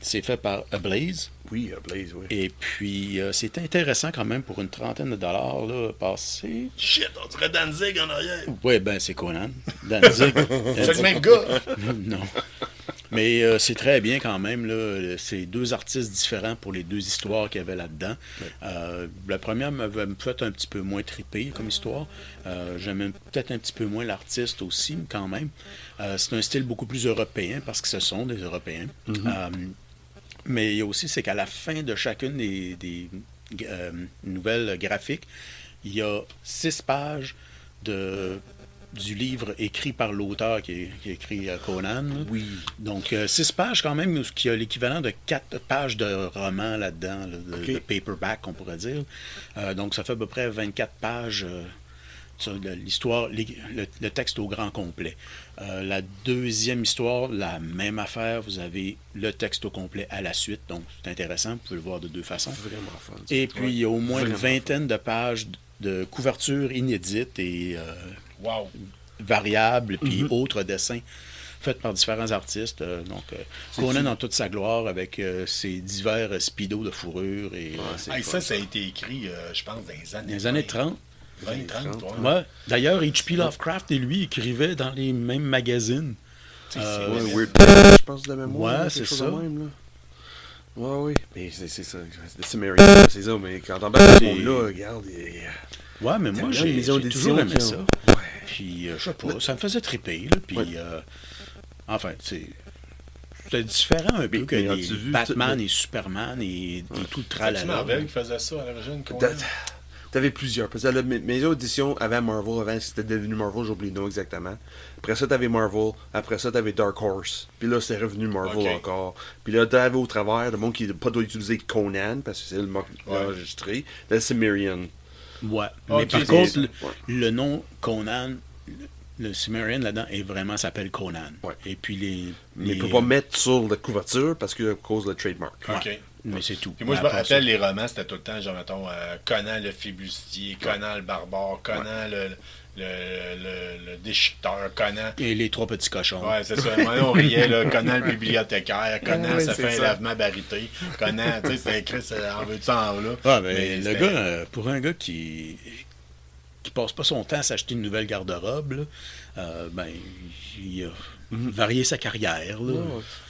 C'est fait par Ablaze. Oui, Blaze, oui. Et puis, c'est intéressant quand même pour une trentaine de dollars, là, passé. Shit, on dirait Danzig en arrière. Oui, ben, c'est Conan. Danzig. C'est le même gars. Non. Mais c'est très bien quand même. Là. C'est deux artistes différents pour les deux histoires qu'il y avait là-dedans. La première m'avait fait un petit peu moins triper comme histoire. J'aime peut-être un petit peu moins l'artiste aussi, quand même. C'est un style beaucoup plus européen parce que ce sont des Européens. Mais il y a aussi, c'est qu'à la fin de chacune des nouvelles graphiques, il y a 6 pages du livre écrit par l'auteur qui a écrit Conan. Là. Oui. Donc, 6 pages quand même, qui a l'équivalent de 4 pages de roman là-dedans, là, de paperback, on pourrait dire. Donc, ça fait à peu près 24 pages sur l'histoire, le texte au grand complet. La deuxième histoire, la même affaire, vous avez le texte au complet à la suite, donc c'est intéressant, vous pouvez le voir de deux façons. Vraiment fun. ça. Et puis, il y a au moins une Vraiment vingtaine de pages de couvertures inédites et Wow. variables, puis autres dessins faits par différents artistes. Conan dans toute sa gloire avec ses divers speedos de fourrure. Et, Hey, ça a été écrit, je pense, dans les années dans les années 30. 20, 30, ouais. Ouais. D'ailleurs, H.P. Lovecraft et lui écrivaient dans les mêmes magazines. Ouais, Weird Tales, je pense, de mémoire. Ouais, là, c'est quelque chose ça. de même, là. Ouais, oui. Mais c'est ça. The Cimmerian, c'est ça. Mais quand on embarque ce monde-là, regarde. Ouais, mais moi, bien, j'ai une maison toujours d'édition aimé qui ça. ont- Ouais. Puis, je sais pas, ça me faisait triper. Là, puis, Ouais. enfin, c'était différent un peu Mais que as-tu les vu Batman tout- et Superman et tout le C'est tralala. Marvel qui faisait ça à l'origine, Conan? T'avais plusieurs. Parce que la maison d'édition avant Marvel, avant c'était devenu Marvel, j'ai oublié le nom exactement. Après ça, t'avais Marvel. Après ça, t'avais Dark Horse. Puis là, c'est revenu Marvel Ok. encore. Puis là, t'avais au travers le monde qui n'a pas doit utiliser Conan, parce que c'est le mot enregistré. Le Cimmerian. Ouais. Mais Ok, par c'est- contre, ouais. le nom Conan, le Cimmerian là-dedans, est vraiment s'appelle Conan. Ouais. Et puis Mais il peut pas mettre sur la couverture parce que à cause de le trademark. OK. Mais c'est tout. Puis moi, je Mais me à part ça- rappelle, les romans, c'était tout le temps, genre, mettons, Conan le Flibustier, Conan le Barbare, Conan le Déchiqueteur, Conan. Et les trois petits cochons. Ouais, c'est ça. Moi, on riait, là, Conan le bibliothécaire, Conan Ouais, ça c'est fait un ça. lavement barité, Conan, tu sais, c'était écrit, en veux-tu en là. Ah, ben, le c'était- gars, pour un gars qui passe pas son temps à s'acheter une nouvelle garde-robe, là, ben, il a varié sa carrière. Là.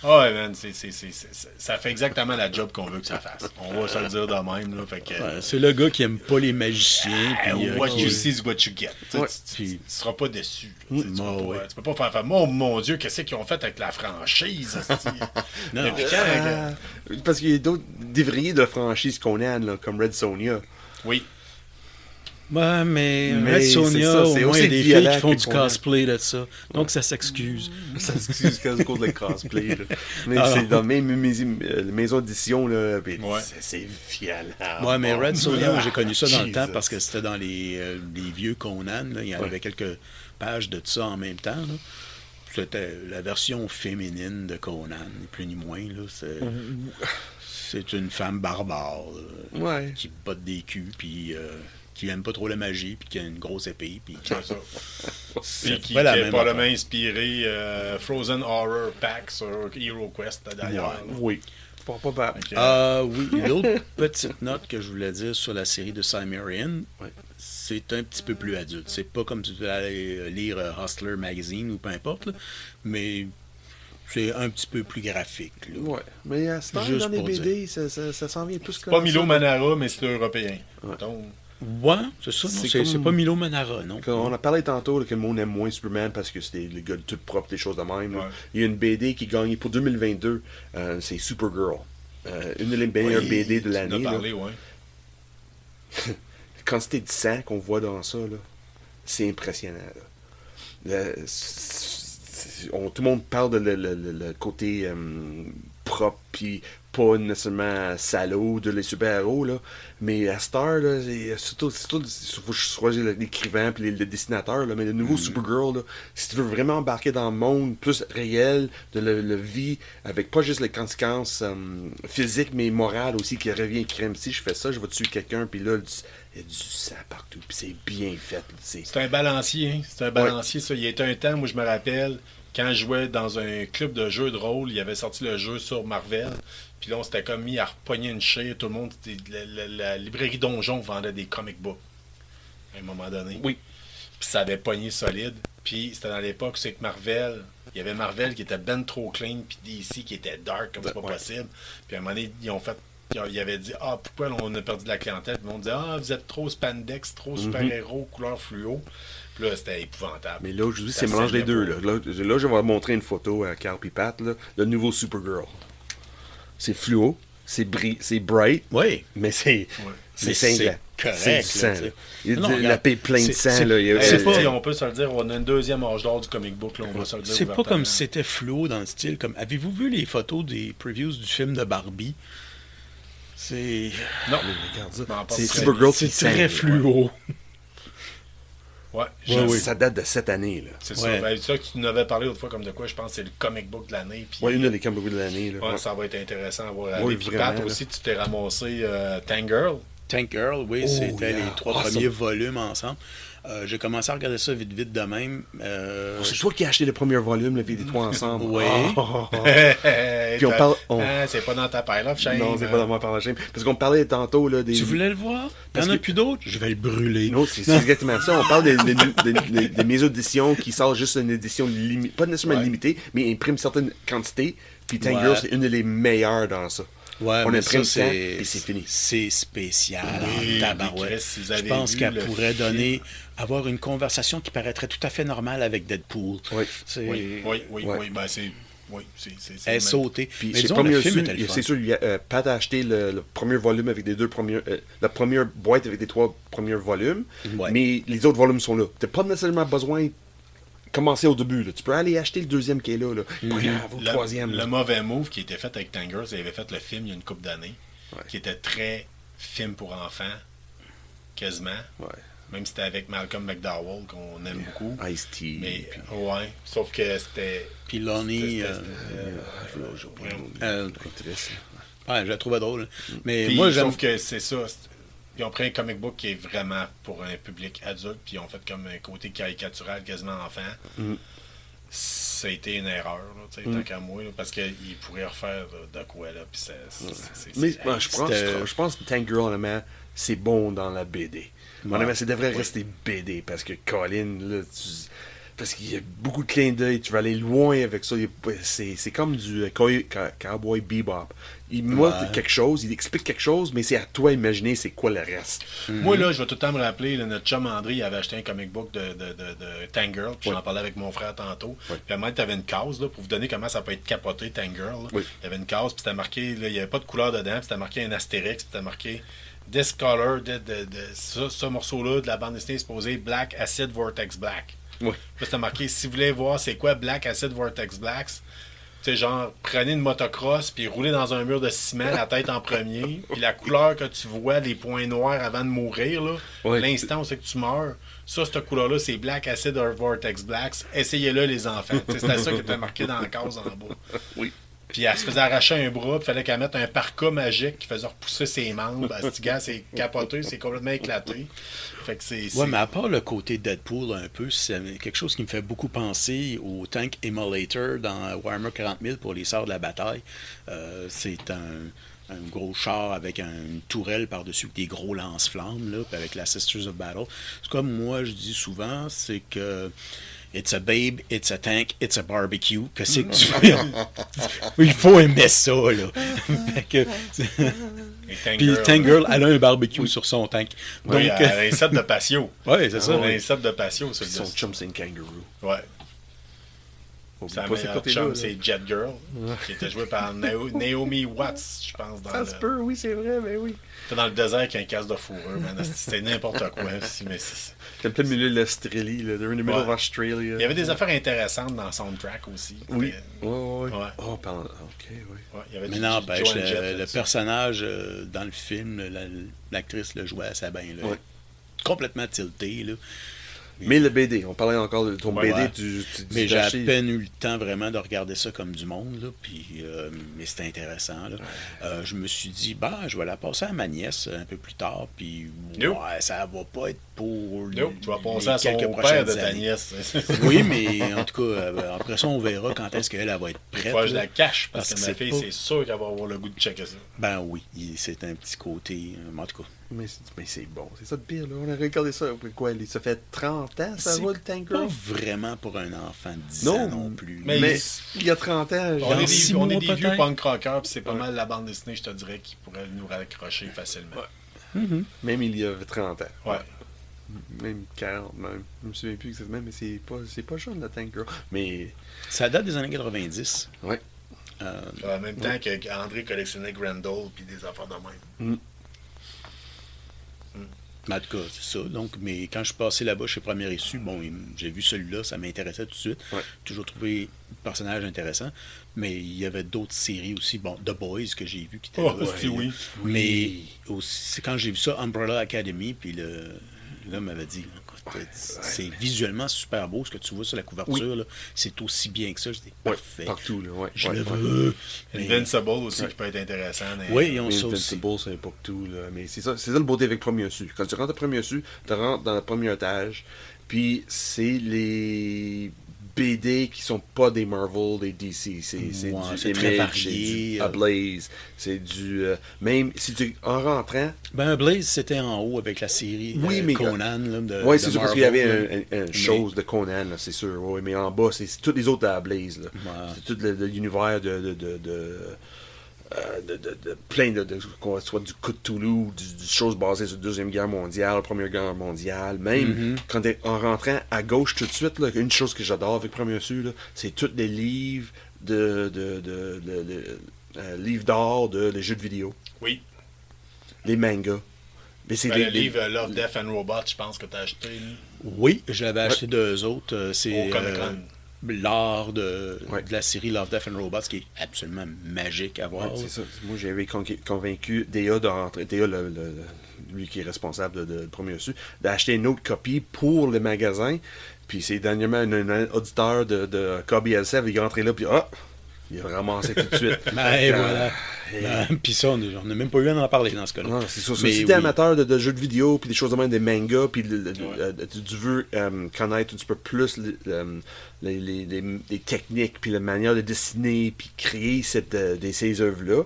Ah ouais, man, ça fait exactement la job qu'on veut que ça fasse. On va se le dire de même, là, fait que... Ouais, c'est le gars qui aime pas les magiciens. Puis, what qui- you see is what you get. Tu sais, Ouais. tu seras pas déçu. Tu sais, tu Ah, vas ouais. pas- tu peux pas faire oh mon Dieu, qu'est-ce qu'ils ont fait avec la franchise? esti? Non. Depuis quand, Parce qu'il y a d'autres dévriers de franchise Conan, là, comme Red Sonja. Oui. Ouais, mais Mais Red c'est Sonja, ça, au c'est moins, il y a aussi des violent filles qui font que du Conan. cosplay de ça. Donc, ça s'excuse. Ça s'excuse à cause de cosplay. Là. Mais Ah, c'est non. dans même maison d'édition, là, puis Ouais. c'est violent. Ouais, mais Red Sonja, j'ai connu ça dans le Jesus. temps parce que c'était dans les vieux Conan. Là. Il y en Ouais. avait quelques pages de ça en même temps. Là. C'était la version féminine de Conan, ni plus ni moins. Là. C'est une femme barbare là, Ouais. qui botte des culs, puis qui aime pas trop la magie, puis qui a une grosse épée. Puis C'est ça. c'est Puis qui pas la est même probablement affaire. inspiré Frozen Horror Pack sur Hero Quest d'ailleurs. Oui. Pas bad. Ok. Ah oui, l'autre petite note que je voulais dire sur la série de Cimmerian, Ouais. c'est un petit peu plus adulte. C'est pas comme si tu allais lire Hustler Magazine ou peu importe, là, mais c'est un petit peu plus graphique. Là. Ouais. Mais à ce temps, Juste dans les pour BD, ça s'en vient plus comme Pas Milo ça. Manara, mais c'est européen. Ouais. Donc, Ouais, c'est ça. non, C'est C'est comme- pas Milo Manara, non. Quand on a parlé tantôt là, que le monde aime moins Superman parce que c'était le gars tout propre, des choses de même. là. Ouais. Il y a une BD qui gagne pour 2022, c'est Supergirl. Une des meilleures oui, BD de tu en l'année. as là. parlé, ouais. Quantité de sang qu'on voit dans ça, là, c'est impressionnant. Là. Tout le monde parle de le côté propre, puis pas nécessairement salaud de les super-héros, là. Mais à Star, là, surtout, il faut choisir l'écrivain puis le dessinateur, là, mais le nouveau Supergirl, là, si tu veux vraiment embarquer dans le monde plus réel de la vie, avec pas juste les conséquences physiques, mais morales aussi, qui revient crème. Si je fais ça, je vais tuer quelqu'un, puis là, il y a du sang partout, puis c'est bien fait. Là, C'est un balancier, hein. C'est un balancier, ça. Il y a été un temps, moi je me rappelle, quand je jouais dans un club de jeux de rôle, il avait sorti le jeu sur Marvel. Puis là, on s'était comme mis à repogner une chire. Tout le monde, la librairie Donjon vendait des comic books. À un moment donné. Oui. Puis ça avait pogné solide. Puis c'était dans l'époque où c'est que Marvel, il y avait Marvel qui était ben trop clean, puis DC qui était dark comme c'est pas Ouais. possible. Puis à un moment donné, ils avaient dit pourquoi on a perdu de la clientèle. Puis le monde disait vous êtes trop spandex, trop super-héros, couleur fluo. Puis là, c'était épouvantable. Mais là, aujourd'hui, Ça c'est mélange les saignait deux. pas. Là, je vais montrer une photo à Carl et Pat, là, le nouveau Supergirl. C'est fluo, c'est bright, Oui. mais c'est Mais cinglant. c'est correct, C'est là, du sang. tu sais. Là. Il y a Non, de la regarde, paix pleine de c'est- sang. Là. Il y a- Hey, pas- on peut se le dire, on a une deuxième âge d'or du comic book, là, on va se le dire. C'est pas ouvertement. comme si c'était fluo dans le style. Comme avez-vous vu les photos des previews du film de Barbie? C'est Non, Regarde ça. Je m'en C'est pense Supergirl c'est qui sang. très fluo. ouais, Ça date de cette année. Là. c'est Ouais. ça. Ben, ça que tu nous avais parlé l'autre fois comme de quoi, je pense que c'est le comic book de l'année. Puis, Ouais, une des comic books de l'année. Là. ouais, Ouais. ça va être intéressant à voir. Oui, Puis vraiment, Pat, là. aussi, tu t'es ramassé Tangirl. Tank Girl, oui, Oh, c'était yeah. les 3 Awesome. premiers volumes ensemble. J'ai commencé à regarder ça vite de même. C'est toi qui as acheté le premier volume, le les trois ensemble. Oui. Oh. Puis on parle- c'est pas dans ta paille, là, Shane. Non, c'est pas dans moi par la chaîne. Parce qu'on parlait tantôt là, des. Tu voulais le voir? Il Parce n'y en a que- plus d'autres? Je vais le brûler. Non, c'est exactement ça. On parle des maisons d'édition qui sortent juste une édition limitée, pas nécessairement Ouais. limitée, mais imprime certaines quantités. Puis Ouais. Tangirl, c'est une des meilleures dans ça. Ouais, On mais imprime ça, ça, c'est puis c'est fini. C'est spécial Oui, en tabarouette. mais Chris, si vous Je avez pense vu qu'elle le pourrait film. avoir une conversation qui paraîtrait tout à fait normale avec Deadpool. Oui. C'est Oui, Ouais. ben c'est... Oui, c'est... Elle est sautée. Puis Mais c'est disons, pas le mieux film sûr, était le fun. c'est sûr, Pat a acheté le premier volume avec les deux premiers, la première boîte avec les 3 premiers volumes, Ouais. mais les autres volumes sont là. T'as pas nécessairement besoin de commencer au début. Là. Tu peux aller acheter le deuxième qui est là. Pas grave, au troisième. Le là. mauvais move qui était fait avec Tangirl, c'est qu'il avait fait le film il y a une couple d'années, Ouais. qui était très film pour enfants, quasiment. Ouais. Même si c'était avec Malcolm McDowell, qu'on aime beaucoup. Ice-T. Mais, puis- ouais, sauf que c'était... Puis Lonnie, c'était- J'ai pas le nom. euh, Actrice. Ouais, je la trouvais drôle. Mais Puis, moi, j'aime. sauf que c'est ça. Ils ont pris un comic book qui est vraiment pour un public adulte, puis ils ont fait comme un côté caricatural, quasiment enfant. Ça a été une erreur, là, tu sais, tant qu'à moi, là, parce qu'ils pourraient refaire de quoi, là, puis Mais c'est- moi, je pense que Tank Girl, honnêtement, c'est bon dans la BD. Honnêtement, ça devrait rester BD parce que Colin, là, parce qu'il y a beaucoup de clins d'œil, tu vas aller loin avec ça. C'est comme du Cowboy Bebop. Il montre quelque chose, il explique quelque chose, mais c'est à toi d'imaginer c'est quoi le reste. Moi, là, je vais tout le temps me rappeler, là, notre chum André, il avait acheté un comic book de Tank Girl, puis j'en parlais avec mon frère tantôt. Puis à un moment, tu avais une case, là, pour vous donner comment ça peut être capoté, Tank Girl. Là. Oui. Il y avait une case, puis c'était marqué, là, il n'y avait pas de couleur dedans, puis c'était marqué un astérix, puis c'était marqué This color, ce morceau-là de la bande dessinée est supposé Black Acid Vortex Black. Oui. Puis c'était marqué, si vous voulez voir c'est quoi Black Acid Vortex Blacks, tu sais, genre, prenez une motocross, puis roulez dans un mur de ciment, la tête en premier, puis la couleur que tu vois, les points noirs avant de mourir, là, Ouais. l'instant où c'est que tu meurs, ça, cette couleur-là, c'est Black Acid or Vortex Blacks. Essayez-le, les enfants. Tu sais, c'était ça qui était marqué dans la case en bas. Oui. Puis elle se faisait arracher un bras, puis il fallait qu'elle mette un parka magique qui faisait repousser ses membres. Ce gars, c'est capoté, c'est complètement éclaté. Fait que c'est. Ouais, mais à part le côté Deadpool un peu, c'est quelque chose qui me fait beaucoup penser au Tank Emulator dans Warhammer 40 000 pour les Sœurs de la Bataille. C'est un gros char avec une tourelle par-dessus avec des gros lance-flammes, là, puis avec la Sisters of Battle. C'est comme moi, je dis souvent, c'est que it's a babe, it's a tank, it's a barbecue. Qu'est-ce que tu fais? Il faut aimer ça, là. Fait que, Et Tank puis Girl, Tank Girl, elle a un barbecue sur son tank. Donc, Oui, elle a un set de patio. ouais, c'est ça. Elle a un set de patio, c'est Son chum, c'est une kangaroo. Ouais. Oublie Sa pas ce meilleure côté-là, chum, là. c'est Jet Girl, qui était jouée par Naomi Watts, je pense. Ça se peut, oui, c'est vrai, mais oui. C'était dans le désert avec un casque de fourrure, man. C'était n'importe quoi. Mais C'est en plein milieu de l'Australie, là. They're in the middle of Australia. il y avait des affaires intéressantes dans le soundtrack aussi. Oui. C'était- Ouais. Ouais. Oh, pardon. Ok, oui. Ouais, il y avait Mais du n'empêche, Joan Jett le là-dessus. personnage dans le film, l'actrice le jouait assez bien. Là. Ouais. Complètement tilté. Là. Mais le BD, on parlait encore de ton Ouais, BD, ouais. tu Mais j'ai à acheté- peine eu le temps vraiment de regarder ça comme du monde. Là, puis, mais c'était intéressant. Là. Je me suis dit, je vais la passer à ma nièce un peu plus tard. Puis, No. ça va pas être pour Nope, tu vas les penser à son quelques père prochaines de ta années. nièce. Oui, mais en tout cas, après ça, on verra quand est-ce qu'elle va être prête. Faut que je là. la cache parce Parce que que ma c'est fille, pas- c'est sûr qu'elle va avoir le goût de checker ça. Ben oui, c'est un petit côté. En tout cas, Mais c'est bon, c'est ça de pire, là. On a regardé ça, quoi, ça fait 30 ans, ça c'est va, le Tank pas Girl? vraiment pour un enfant de 10 Non, ans non plus. mais- Mais il y a 30 ans, On genre, est six des, on est mois, des vieux peut-être. punk rockers, puis c'est pas mal la bande dessinée, je te dirais, qui pourrait nous raccrocher facilement. même il y a 30 ans. Ouais. Même 40, même. Je me souviens plus exactement, mais c'est pas jeune, le Tank Girl. Mais, Ça date des années 90. ouais. En même temps qu'André collectionnait Grendel puis des affaires de même. Mais en tout cas, c'est ça. Donc, mais quand je suis passé là-bas chez Premier Issu, j'ai vu celui-là, ça m'intéressait tout de suite. Ouais. Toujours trouvé le personnage intéressant. Mais il y avait d'autres séries aussi. Bon, The Boys que j'ai vu qui était Oh, là. c'est oui. Mais aussi, c'est quand j'ai vu ça, Umbrella Academy, puis le gars m'avait dit, écoute, c'est visuellement super beau ce que tu vois sur la couverture. là. C'est aussi bien que ça. J'étais Ouais, parfait. partout, là, ouais. Je ouais, le ouais. veux. Mais- Invincible aussi, qui peut être intéressant. Oui, ils ont ça aussi. Invincible, c'est pas que tout, là. Mais c'est ça le beauté avec Premier Su. Quand tu rentres à Premier Su, tu rentres dans le premier étage, puis c'est les BD qui sont pas des Marvel, des DC. C'est Ouais, du c'est très Image, varié, c'est du Ablaze, c'est du... même si tu... En rentrant... Ben, Blaze, c'était en haut avec la série Oui, mais- Conan. Là, de, Oui, de c'est sûr, parce Marvel, qu'il y avait là. une chose de Conan, là, c'est sûr. Oui, mais en bas, c'est tous les autres Ablaze. Là. Ouais. C'est tout l'univers de plein soit du Cthulhu, du choses basées sur la Deuxième Guerre mondiale, la Première Guerre mondiale, même quand en rentrant à gauche tout de suite, là, une chose que j'adore avec Premier Su, là, c'est tous les livres livres d'art les jeux de vidéo, Oui. les mangas. Mais c'est Ben, des le livre Love, Death and Robots, je pense que tu as acheté. là. Oui, je l'avais acheté d'eux autres. C'est Au Comic-Con. l'art de Ouais. la série Love, Death and Robots qui est absolument magique à voir. Ouais, c'est ça. Moi, j'avais convaincu Déa de rentrer. Déa, lui qui est responsable de Premier Su, d'acheter une autre copie pour le magasin. Puis c'est dernièrement un auditeur de KBLC avait rentré là, puis Il a ramassé tout de suite. Et voilà. Puis ça, on n'a même pas eu à en parler dans ce cas-là. Non, c'est ça. Mais Si t'es amateur de jeux de vidéo, puis des choses de même, des mangas, puis tu veux connaître un petit peu plus les techniques, puis la manière de dessiner, puis créer ces œuvres-là,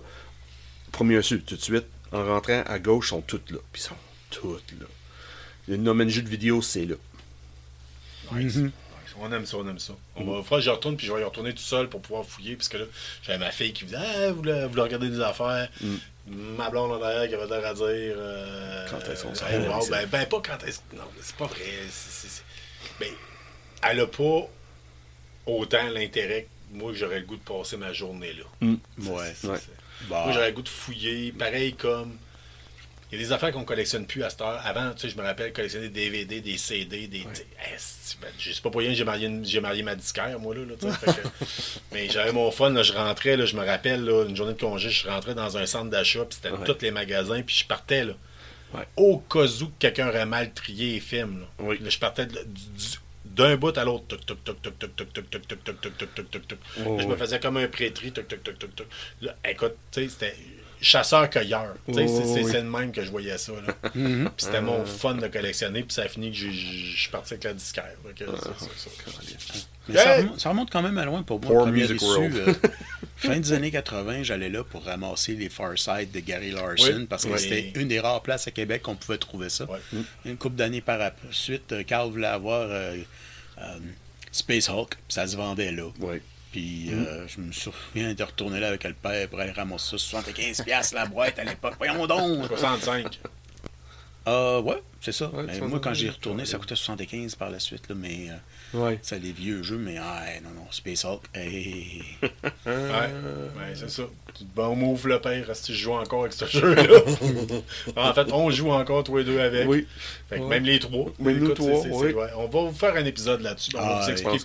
premier su, tout de suite, en rentrant à gauche, sont toutes là. Puis ils sont toutes là. Le domaine jeu de vidéo, c'est là. Nice. On aime ça, on aime ça. On va faire que je retourne, puis je vais y retourner tout seul pour pouvoir fouiller, parce que là, j'avais ma fille qui me disait « Ah, vous voulez regarder des affaires? Ma blonde en arrière qui avait l'air à dire... Quand elles sont wow, ben pas quand elles... Non, c'est pas vrai. Ben, elle a pas autant l'intérêt que moi, que j'aurais le goût de passer ma journée là. Ouais. Moi, j'aurais le goût de fouiller, pareil comme... Il y a des affaires qu'on ne collectionne plus à cette heure. Avant, tu sais, je me rappelle collectionner des DVD, des CD, je sais pas pour rien que j'ai marié ma disquaire, moi, là. Mais j'avais mon fun, là, je rentrais, là, je me rappelle, là, une journée de congé, je rentrais dans un centre d'achat, puis c'était tous les magasins, puis je partais, là. Au cas où quelqu'un aurait mal trié les films, là. Là, je partais d'un bout à l'autre. Là, je me faisais comme un pré-tri. Là, écoute, tu sais, c'était chasseur-cueilleur. C'est le même que je voyais ça. Puis c'était mon fun de collectionner. Puis ça a fini que je suis parti avec la disquaire. Mais ça remonte quand même à loin pour moi. Poor Première Music issue, World. fin des années 80, j'allais là pour ramasser les Far Side de Gary Larson parce que c'était une des rares places à Québec qu'on pouvait trouver ça. Une couple d'années par suite, Carl voulait avoir Space Hulk, puis ça se vendait là. Puis je me souviens de retourner là avec le père pour aller ramasser ça. 75$ la boîte à l'époque. Voyons donc! 65. Ouais, c'est ça. Mais moi, quand j'y retourné, ça coûtait 75$ par la suite. Là, mais c'est des vieux jeux, mais non, Space Hulk. Hey. C'est ça. Bon move le père, si je joue encore avec ce jeu-là. En fait, on joue encore tous les deux avec. Fait que même les trois. Même nous trois, On va vous faire un épisode là-dessus. On va vous expliquer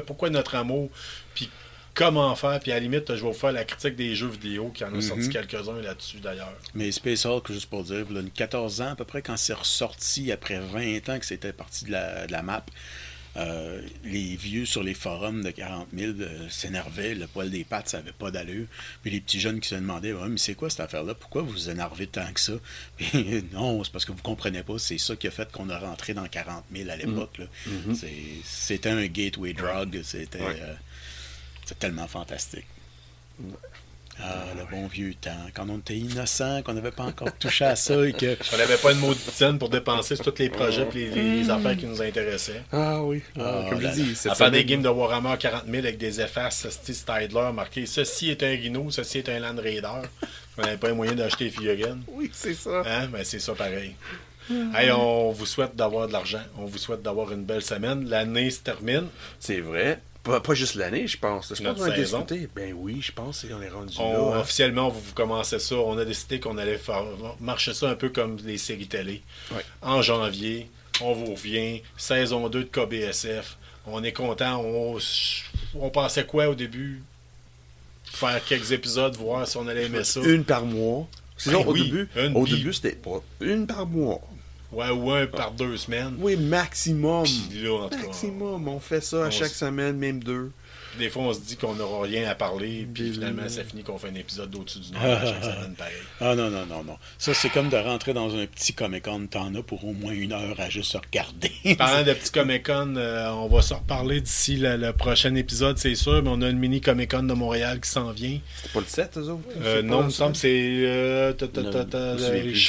pourquoi notre amour, puis comment faire, puis à la limite, je vais vous faire la critique des jeux vidéo, qui en a sorti quelques-uns là-dessus d'ailleurs. Mais Space Hulk, juste pour dire, il y a 14 ans à peu près, quand c'est ressorti après 20 ans que c'était parti de la map, les vieux sur les forums de 40 000 s'énervaient, le poil des pattes, ça n'avait pas d'allure. Puis les petits jeunes qui se demandaient mais c'est quoi cette affaire-là? Pourquoi vous vous énervez tant que ça? Puis non, c'est parce que vous comprenez pas, c'est ça qui a fait qu'on a rentré dans 40 000 à l'époque. Là. C'était un gateway drug, c'était tellement fantastique. Le bon vieux temps, quand on était innocent, qu'on n'avait pas encore touché à ça et que... On n'avait pas une maudite pour dépenser sur tous les projets et les affaires qui nous intéressaient. Comme je dis, à faire des games de Warhammer 40 000 avec des effaces Stidler marqués « Ceci est un Rhino, ceci est un Land Raider ». On n'avait pas les moyens d'acheter les figurines. Oui, c'est ça. Ben, c'est ça pareil. Hey, on vous souhaite d'avoir de l'argent. On vous souhaite d'avoir une belle semaine. L'année se termine. C'est vrai. Pas juste l'année, je pense. Je pense qu'on a saison. discuté. Ben oui, je pense qu'on est rendu là. Officiellement, vous commencez ça. On a décidé qu'on allait marcher ça un peu comme les séries télé. En janvier, on vous revient. Saison 2 de KBSF. On est content. On pensait quoi au début? Faire quelques épisodes, voir si on allait aimer ça. Une par mois. Sinon, au début, c'était pas une par mois. Ouais, ou un par 2 semaines. Oui, maximum. Puis là, en tout cas, maximum. On fait ça à chaque semaine, même 2. Des fois, on se dit qu'on n'aura rien à parler, puis finalement, ça finit qu'on fait un épisode au-dessus du Nord à chaque semaine, pareil. Non. Ça, c'est comme de rentrer dans un petit Comic-Con. T'en as pour au moins 1 heure à juste regarder. Parlant de petit Comic-Con, on va se reparler d'ici le prochain épisode, c'est sûr, mais on a une mini Comic-Con de Montréal qui s'en vient. C'est pas le 7, eux autres? Non, il me semble que c'est...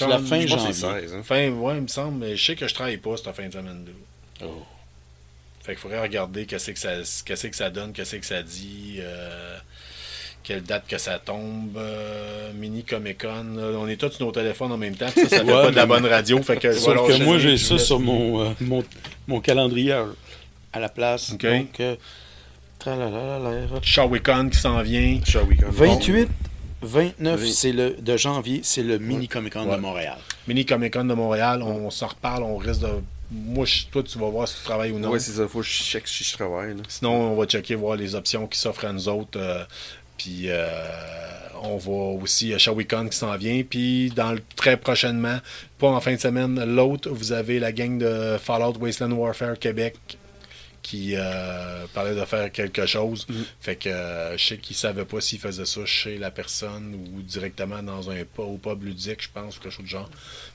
la fin janvier. Ouais, il me semble, mais je sais que je travaille pas cette fin de semaine-là. Fait qu'il faudrait regarder qu'est-ce que ça donne, qu'est-ce que ça dit, quelle date que ça tombe, mini Comic-Con. On est tous sur nos téléphones en même temps, ça fait pas de la bonne radio. Fait que, sauf que moi, j'ai ça sur mon calendrier à la place. Okay. Donc, Shawicon qui s'en vient. 28, 29 de janvier, c'est le mini Comic-Con de Montréal. Mini Comic-Con de Montréal, on s'en reparle, on risque de... Moi, toi, tu vas voir si tu travailles ou non. Oui, c'est ça. Faut que je check si je travaille. Là. Sinon, on va checker, voir les options qui s'offrent à nous autres. Puis, on va aussi à Shawicon qui s'en vient. Puis, très prochainement, pas en fin de semaine, l'autre, vous avez la gang de Fallout Wasteland Warfare Québec qui parlait de faire quelque chose. Fait que je sais qu'ils ne savaient pas s'ils faisaient ça chez la personne ou directement dans au pub ludique, je pense, ou quelque chose de genre.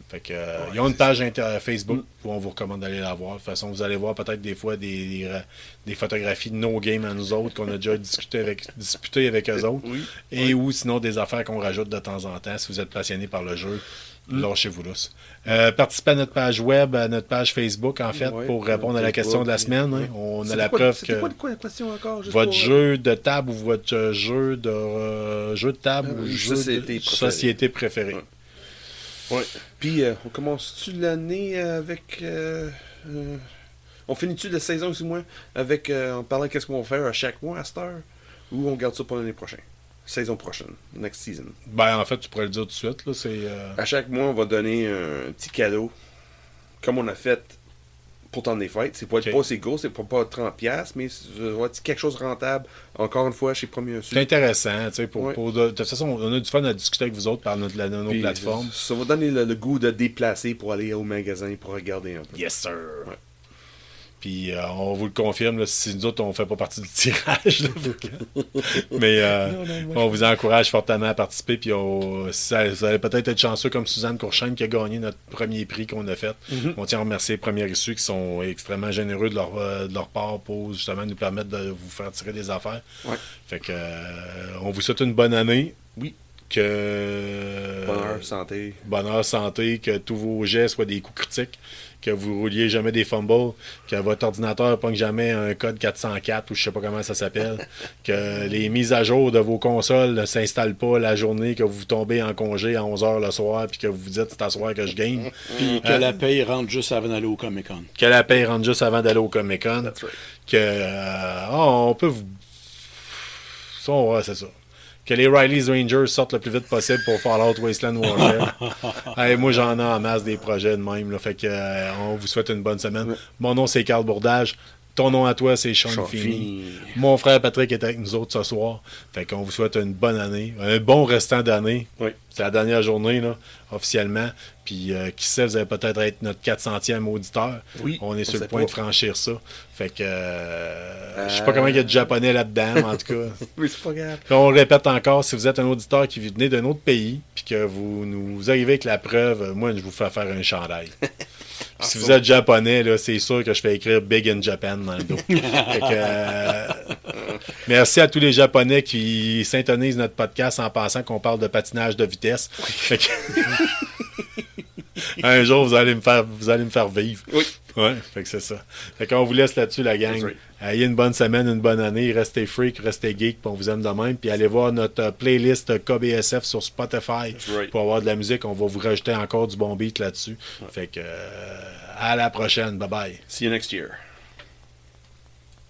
Fait que, ils ont une page Facebook où on vous recommande d'aller la voir. De toute façon, vous allez voir peut-être des fois des photographies de nos games à nous autres qu'on a déjà disputé avec eux autres. Oui. Et ou sinon des affaires qu'on rajoute de temps en temps. Si vous êtes passionné par le jeu, lâchez-vous là. Participez à notre page web, à notre page Facebook, en fait, Ouais, pour répondre à la question de la semaine. Hein. On a la preuve que Quoi la question encore? Juste votre pour, jeu de table ou votre jeu de table ou jeu de société préféré. Ouais. Ouais. Puis, on commence-tu l'année avec... on finit-tu la saison, excuse-moi, avec en parlant qu'est-ce qu'on va faire à chaque mois à cette heure? Ou on garde ça pour l'année prochaine? Saison prochaine, next season. Ben, en fait, tu pourrais le dire tout de suite. Là, c'est, À chaque mois, on va donner un petit cadeau, comme on a fait pour le temps des fêtes. C'est pas assez gros, c'est pas 30$, mais c'est quelque chose de rentable. Encore une fois, chez Premier c'est intéressant. Tu sais, Ouais. de toute façon, on a du fun à discuter avec vous autres par nos Puis, plateformes. Ça va donner le goût de déplacer pour aller au magasin pour regarder un peu. Yes, sir. Ouais. Puis on vous le confirme, là, si nous autres, on fait pas partie du tirage. Là, mais on vous encourage fortement à participer. Puis vous allez peut-être être chanceux comme Suzanne Courchaine qui a gagné notre premier prix qu'on a fait. On tient à remercier les premiers issus qui sont extrêmement généreux de leur part pour justement nous permettre de vous faire tirer des affaires. Ouais. Fait que on vous souhaite une bonne année. Oui. Bonheur, santé, que tous vos jets soient des coups critiques, que vous rouliez jamais des fumbles, que votre ordinateur ne pogne jamais un code 404 ou je sais pas comment ça s'appelle, que les mises à jour de vos consoles ne s'installent pas la journée que vous tombez en congé à 11h le soir puis que vous vous dites c'est à soir que je gagne. Puis que la paye rentre juste avant d'aller au Comic-Con. Que la paye rentre juste avant d'aller au Comic-Con. That's right. Que on peut vous... Ça, ouais, c'est ça. Que les Riley's Rangers sortent le plus vite possible pour Fallout Wasteland Warfare. Hey, moi, j'en ai en masse des projets de même. Là, fait que on vous souhaite une bonne semaine. Mon nom, c'est Carl Bourdage. Ton nom à toi, c'est Sean Feeney. Mon frère Patrick est avec nous autres ce soir. Fait qu'on vous souhaite une bonne année. Un bon restant d'année. Oui. C'est la dernière journée, là, officiellement. Puis, qui sait, vous allez peut-être être notre 400e auditeur. Oui, on est on sur le sait point pas. de franchir ça. Fait que, je sais pas comment il y a du japonais là-dedans, en tout cas. Oui, c'est pas grave. Puis on le répète encore, si vous êtes un auditeur qui venez d'un autre pays, puis que vous nous arrivez avec la preuve, moi, je vous fais faire un chandail. Puis si vous êtes japonais, là, c'est sûr que je fais écrire Big in Japan dans le dos. Fait que, merci à tous les Japonais qui s'intonisent notre podcast en pensant qu'on parle de patinage de vitesse. Fait que, un jour, vous allez me faire vivre. Oui. Ouais, fait que c'est ça. Fait qu'on vous laisse là-dessus, la gang. That's right. Ayez une bonne semaine, une bonne année. Restez freak, restez geek, puis on vous aime de même. Puis allez voir notre playlist KBSF sur Spotify right. pour avoir de la musique. On va vous rajouter encore du bon beat là-dessus. Fait que à la prochaine. Bye bye. See you next year.